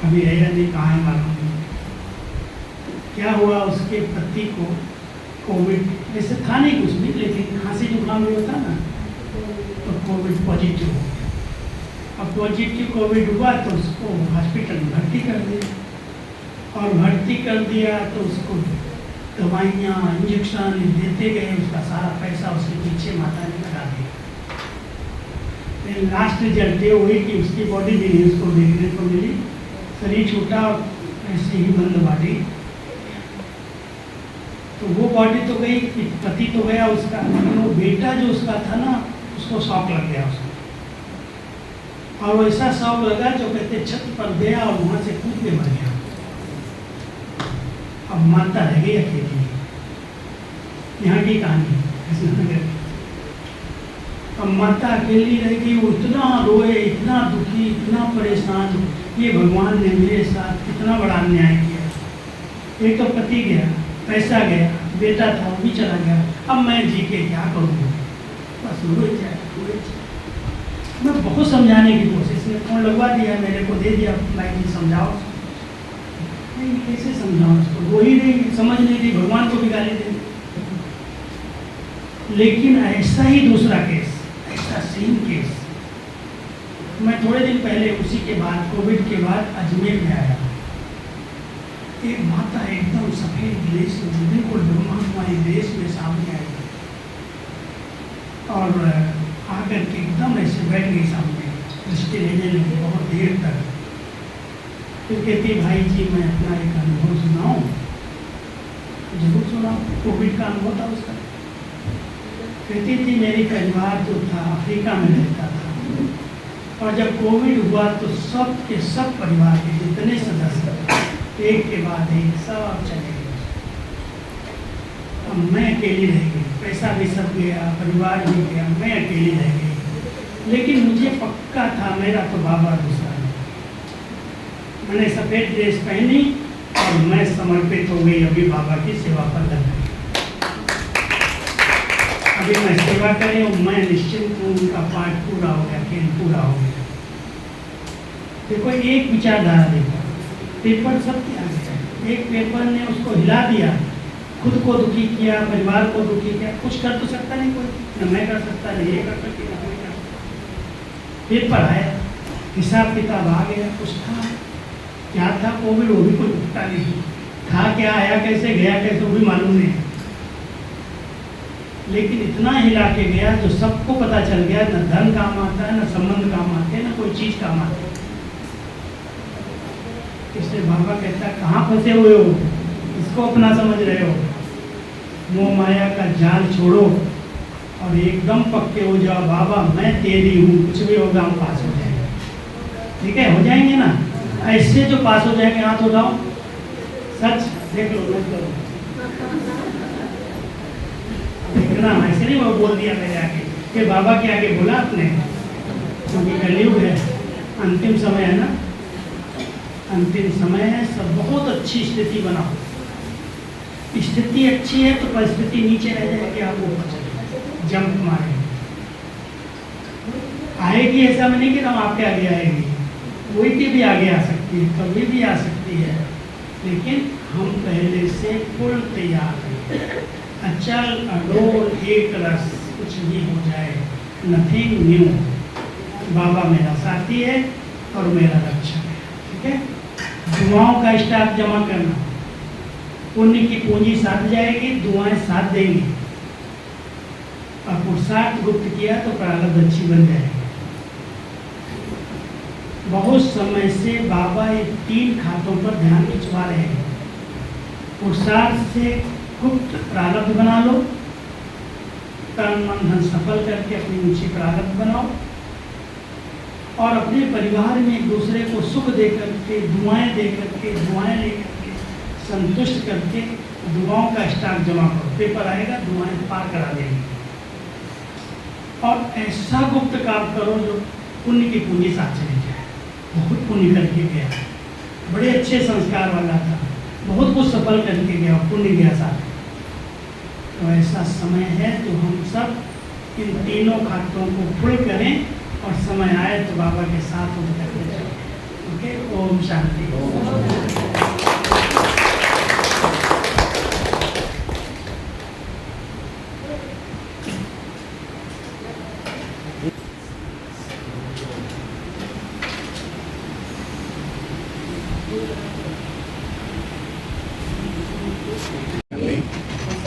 अभी रहेगा नहीं, कहाँ है मालूम नहीं। क्या हुआ, उसके पति को कोविड, वैसे था नहीं कुछ भी, लेकिन खांसी जुकाम भी होता ना, तो कोविड पॉजिटिव हो गया। अब पॉजिटिव कोविड हुआ तो उसको हॉस्पिटल में भर्ती कर दिया, और भर्ती कर दिया तो उसको दवाइयाँ इंजेक्शन देते गए, उसका सारा पैसा उसके पीछे माता ने लगा दिया। लास्ट रिजल्ट ये हुई कि उसकी बॉडी भी नहीं उसको देखने को मिली, शरीर छूटा और ऐसे ही बंद बॉडी। तो वो बॉडी तो गई, पति तो गया उसका, लेकिन वो बेटा जो उसका था ना, उसको शौक लग गया उसको, और वो ऐसा शौक लगा जो कहते छत पर गया और वहाँ से कूद के मर गया। अब माता रह गई अकेली, यहाँ की कहानी कृष्णनगर। अब माता अकेली रह गई, वो इतना रोए, इतना दुखी, इतना परेशान, ये भगवान ने मेरे साथ कितना बड़ा अन्याय किया। एक तो पति गया, पैसा गया, बेटा था वो भी चला गया, अब मैं जी के क्या करूँगा, बस रोए जाए। मैं बहुत समझाने की कोशिश में फोन लगवा दिया, मेरे को दे दिया, भाई जी समझाओ। नहीं, कैसे समझाऊँ उसको, वो ही नहीं समझ नहीं थी, भगवान को भी गाली दे। लेकिन ऐसा ही दूसरा केस, ऐसा सेम केस, मैं थोड़े दिन पहले उसी के बाद, कोविड के बाद अजमेर में आया। एक माता एकदम सफेद ड्रेस में, बिल्कुल ब्रह्मांडमय ड्रेस में सामने आई, और आकर के एकदम ऐसे बैठ गई सामने, दृष्टि लेने लगी बहुत देर तक। फिर कहती, भाई जी मैं अपना एक अनुभव सुनाऊँ। जरूर सुनाओ, कोविड का अनुभव था उसका। कहती थी, मेरी परिवार जो था अफ्रीका में रहता था, और जब कोविड हुआ तो सब के सब परिवार के जितने सदस्य एक के बाद एक सब चले गए। अब मैं अकेली रह गई, पैसा भी सब गया, परिवार भी गया, मैं अकेली रह गई। लेकिन मुझे पक्का था मेरा तो बाबा दूसरा है। मैंने सफ़ेद ड्रेस पहनी और मैं समर्पित हो गई, अभी बाबा की सेवा पर लग गई। अभी मैं सेवा करी और मैं निश्चिंत हूँ, उनका पाठ पूरा हो गया, खेल पूरा हो गया। देखो एक विचारधारा देखो, पेपर सब त्याग है, एक पेपर ने उसको हिला दिया, खुद को दुखी किया, परिवार को दुखी किया, कुछ कर तो सकता नहीं कोई, न मैं कर सकता, नहीं ये कर सकती, न मैं कर सकता। पेपर आया, हिसाब किताब आ गया, कुछ था क्या था कोविड, वो भी कोई पता नहीं था, क्या आया कैसे गया कैसे वो भी मालूम नहीं, लेकिन इतना हिला के गया जो सबको पता चल गया, न धन काम आता है, न संबंध काम आते, न कोई चीज काम आती। इसलिए बाबा कहता है कहाँ फंसे हुए हो, इसको अपना समझ रहे हो, मोह माया का जाल छोड़ो और एकदम पक्के हो जाओ, बाबा मैं तेरी हूँ, कुछ भी होगा हम पास हो जाएंगे। ठीक है, हो जाएंगे ना, ऐसे जो पास हो जाएंगे हाथ उठाओ, सच देख लो, मत करो, देखना ऐसे नहीं वो बोल दिया मेरे आगे, कि बाबा के आगे बोला आपने, क्योंकि कलयुग है, अंतिम समय है ना, अंतिम समय है, सब बहुत अच्छी स्थिति बनाओ, स्थिति अच्छी है तो परिस्थिति नीचे रह जाएगी, आप ऊपर चले जंप मारेंगे, आएगी ऐसा मैं नहीं कह रहा हूँ आपके आगे आएगी, कोई के भी आगे आ सकती है, कभी भी आ सकती है, लेकिन हम पहले से फुल तैयार हैं, अचल अडोल एक रस, कुछ भी हो जाए, नथिंग न्यू, बाबा मेरा साथी है और मेरा रक्षक है। ठीक है, दुआओं का स्टॉक जमा करना, पुण्य की पूंजी साथ जाएगी, दुआएं साथ देंगी, और पुरुषार्थ गुप्त किया तो प्रारब्ध अच्छी बन जाएगी। बहुत समय से बाबा ये 3 खातों पर ध्यान खिंचवा रहे हैं, पुरुषार्थ से गुप्त प्रारब्ध बना लो, तन मन धन सफल करके अपनी ऊंची प्रारब्ध बनाओ, और अपने परिवार में एक दूसरे को सुख दे करके, दुआएं दे करके, दुआएं ले करके, संतुष्ट करके दुआओं का स्टॉक जमा करो, पेपर आएगा दुआएं पार करा देंगे, और ऐसा गुप्त काम करो जो पुण्य की पूंजी साथ चली जाए। बहुत पुण्य करके गया, बड़े अच्छे संस्कार वाला था, बहुत कुछ सफल करके गया, पुण्य गया साथ, तो ऐसा समय है तो हम सब इन तीनों खातों को फुल करें, और समय आए तो बाबा के साथ उठ करके चलें। ओके, ओम शांति।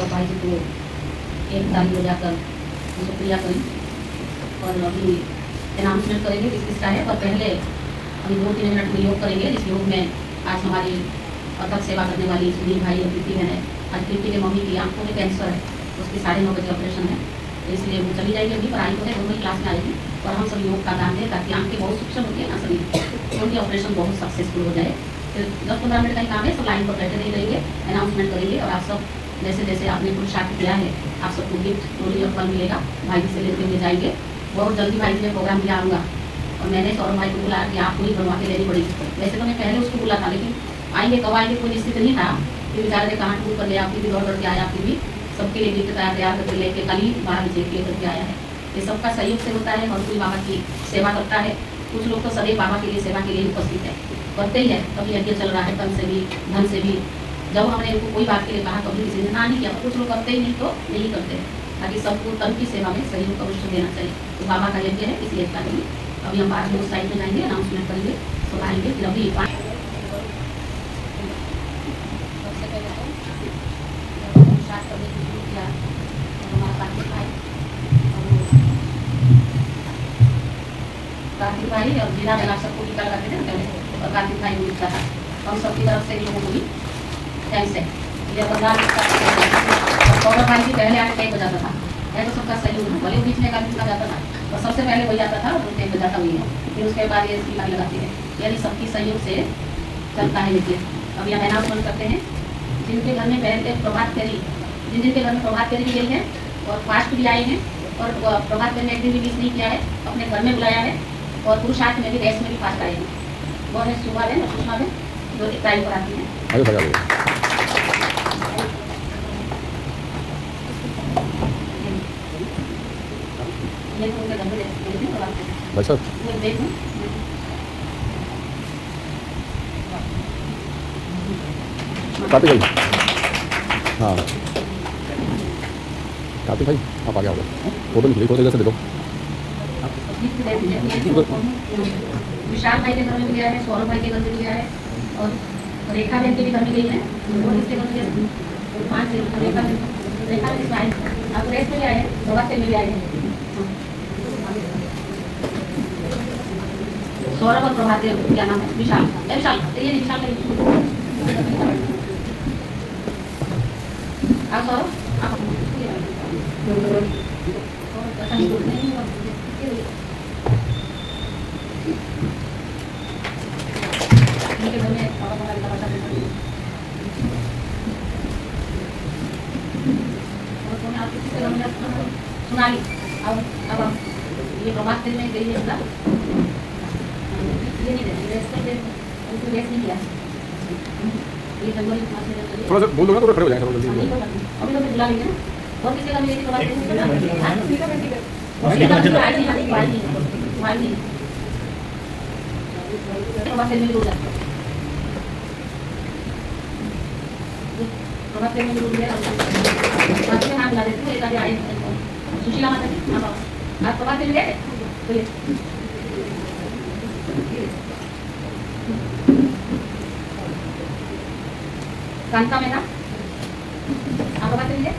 भाई जी को एक तारीख हो जाकर शुक्रिया करें, और अभी अनाउंसमेंट करेंगे किस किसका है, और पहले अभी 2-3 मिनट में योग करेंगे। इस योग में आज हमारी अथक सेवा करने वाली सुनील भाई और प्रीति बहन है। आज प्रीति के मम्मी की आंखों में कैंसर है, उसकी 9:30 बजे ऑपरेशन है, इसलिए वो चली जाएगी अभी, पर आई तो है, दोनों ही क्लास में आएगी, और हम सब योग का दान दें ताकि आंखें बहुत सूक्ष्म होती है ना सभी, तो उनकी ऑपरेशन बहुत सक्सेसफुल हो जाए। फिर 10-15 मिनट का ही काम है, सब लाइन पर बैठे नहीं रहेंगे, अनाउंसमेंट करेंगे, और आप सब जैसे जैसे आपने पुरुषार्थ किया है आप सबको गिफ्ट ट्रॉली और फल मिलेगा, भाई जी से लेते हुए जाएंगे। बहुत जल्दी भाई जी ने प्रोग्राम दिया आऊँगा, और मैंने सौरभ भाई को बुलाया कि आपको ही बनवा के लेनी पड़ेगी। वैसे तो मैं पहले उसको बुला था, लेकिन आएंगे कब आएंगे कोई निश्चित नहीं था, कि बेचारे ने कहाँ टूर कर लिया, आपकी भी दौड़ करके आया, आपकी भी सबके लिए गिफ्ट तैयार करके लेके कल ही 12 बजे लेकर के आया है। ये सबका सहयोग से होता है, और कोई बाबा की सेवा करता है। कुछ लोग तो सदैव बाबा के लिए सेवा के लिए उपस्थित है, करते ही है, कभी यज्ञ चल रहा है, तन से भी धन से भी। जब हमने उनको कोई बात के लिए कहा कभी किसी ने ना नहीं किया, कुछ लोग करते ही नहीं तो नहीं करते, ताकि सबको तन की सेवा में सहयोग अवश्य देना चाहिए। तो बाबा का यज्ञ है, इसलिए इसका नहीं। अभी हम बाद में उस साइड में जाएंगे, अनाउंसमेंट करेंगे, सब आएंगे। फिर अभी सबसे पहले तो स्टार्ट करने की शुरू किया हमारा कार्तिक भाई और बिना बना सबको टीका लगाते थे ना पहले, और कार्तिक भाई को लिखता था। हम सबकी तरफ से लोगों को भी थैंक्स है। ये सौरभ भाई जी पहले आके टेक बजाता था, है तो सबका सहयोग है, भले बीच में कार्तिक जाता था, और सबसे पहले वही आता था, तो टेक बजाता हुई है, फिर उसके बाद ये टीका लगाती है, यानी सबकी सहयोग से चलता है ये। अभी हम अनाउंसमेंट करते हैं, जिनके घर में पहले प्रभात फेरी, जिनके घर में प्रभात फेरी भी गई है, और फास्ट भी आए हैं, और प्रभात फेरी में एक दिन भी मिस नहीं किया है, अपने घर में बुलाया है, और पुरुषार्थ में भी रेस में भी फास्ट आए हैं। वो है सुबह है और सुषमा है, जो टाइम पर आती हैं। ये तो उनके घर में देखो, भाई साहब कार्तिक भाई, हाँ कार्तिक भाई आप आगे आओ, फोटो निकली थोड़ा इधर से देखो। विशाल भाई के घर में भी गया है, सौरभ भाई के घर में भी गया है, और रेखा बहन के भी घर में गई है, वो किसके घर में गया? 5 रेखा बहन आए, आप रेस्ट में भी आए हैं, प्रभात से भी आए हैं। सौरभ और प्रभात क्या नाम है? विशाल, विशाल ये विशाल नहीं, आप सौरभ आप सुनाली अब ये प्रभात से में गई है ये नहीं दे रेस्ट कर दे, उनको रेस्ट नहीं किया, ये जनवरी मास में थोड़ा सा बोल दो ना, थोड़ा खड़े हो जाए थोड़ा जल्दी। अभी तो बुला लेंगे और किसी का भी यदि प्रभात से प्रभात से मिल हो जाता प्रभात से मिल हो गया, बात में नाम ला देते हैं, एक आगे आए सुशीला माता जी, हाँ आप प्रभात से मिल गए तो ये कांता में ना आप प्रभात से मिल गए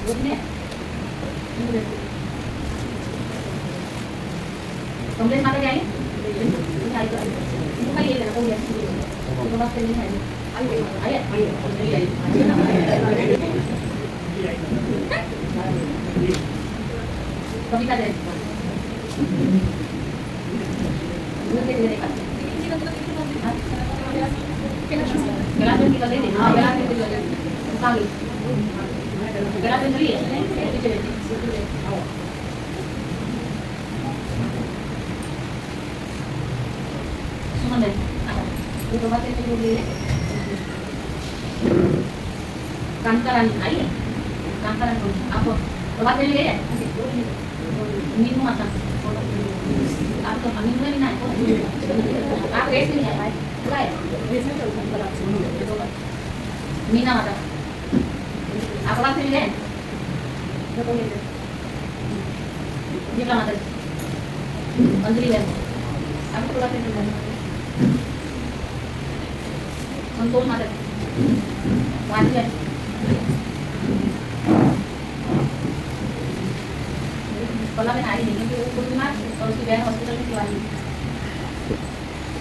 वो भी कमलेश माता जी आएंगे इनको खाली ये लेना हो गया प्रभात से नहीं आएंगे आइए कविता जय कांतारानी आइए, कांतारानी आप प्रभात में गए नींबू माता आप तो नींबू में ना आप रेस्ट नहीं है भाई मीना माता आप प्रभात में गए जीवला माता अंजलि बहन आप प्रभात में गए संतोष माता वाणी है कला में आई नहीं क्योंकि वो खुद बीमार और उसकी बहन हॉस्पिटल में सिवाई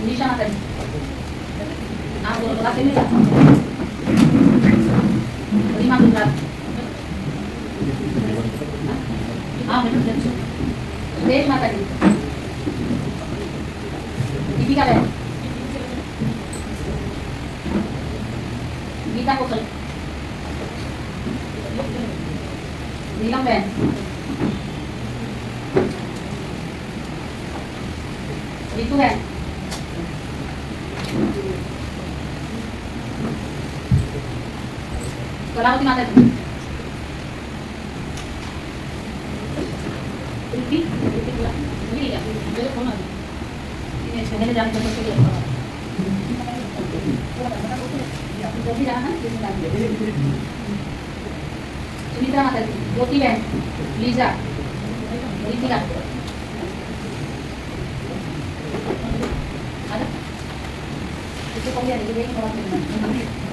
निशा माता जी आप दोनों कला से मिला रीमा गुजरात हाँ मैडम सुदेश माता जी दीपिका बहन गीता कोसल नीलम बहन रितु बहन कलावती माता जी पहले जाने जल्दी जाना सुमित्रा माता जी ज्योति बहन लीजा रीतिका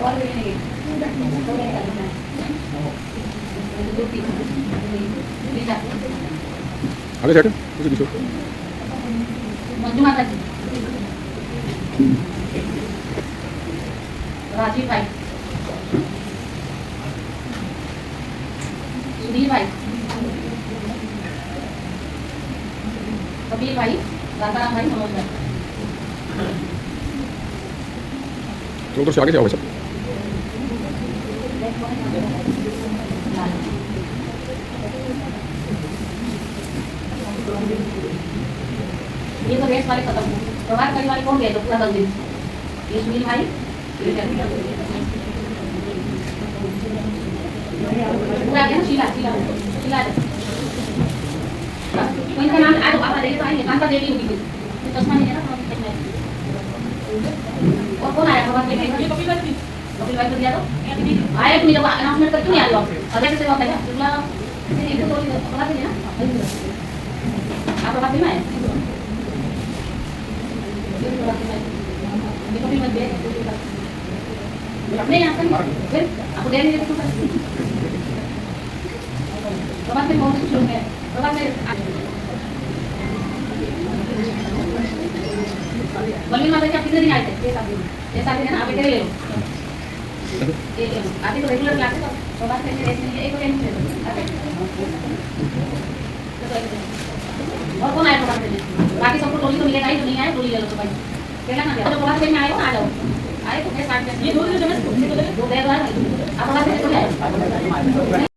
और आगे सेट उसे पीछे मंजू माता जी राजीव भाई सुधीर भाई कबीर भाई राताराम भाई मनोज भाई तो उधर से आगे जाओ भाई सब ये तो रेस वाले खत्म प्रभात करने वाले कौन गए तो पूरा 10 दिन ये सुनील भाई पूरा गया शीला शीला शीला कोई का नाम आज आप देखिए तो आइए कांता देवी होगी कोई चश्मा नहीं है ना और कौन आया प्रभात में ये कपिल भाई अपनी वाइफ को दिया तो आए तुम जब अनाउंसमेंट करके नहीं आए आप अध्यक्ष से बात है तुमला ये तो बात है ना आप बात नहीं है ये कभी मत दे अपने यहाँ पर फिर आपको देने के तो बात में बहुत कुछ है बात में बलवीन माता जी आप कितने दिन आए थे 6 7 दिन है ना आप इधर ले लो ये आते तो रेगुलर क्लास है तो बात करके रेस्ट नहीं एक टाइम ले लो और कौन आया बात करने बाकी सबको टोली तो मिलेगा ही जो नहीं आए टोली ले लो तो भाई केला ना तो बात करने आए हो आ जाओ आए तो मैं 60 ये दो दिन जो मैं दो दे दो आप बात करने तो आए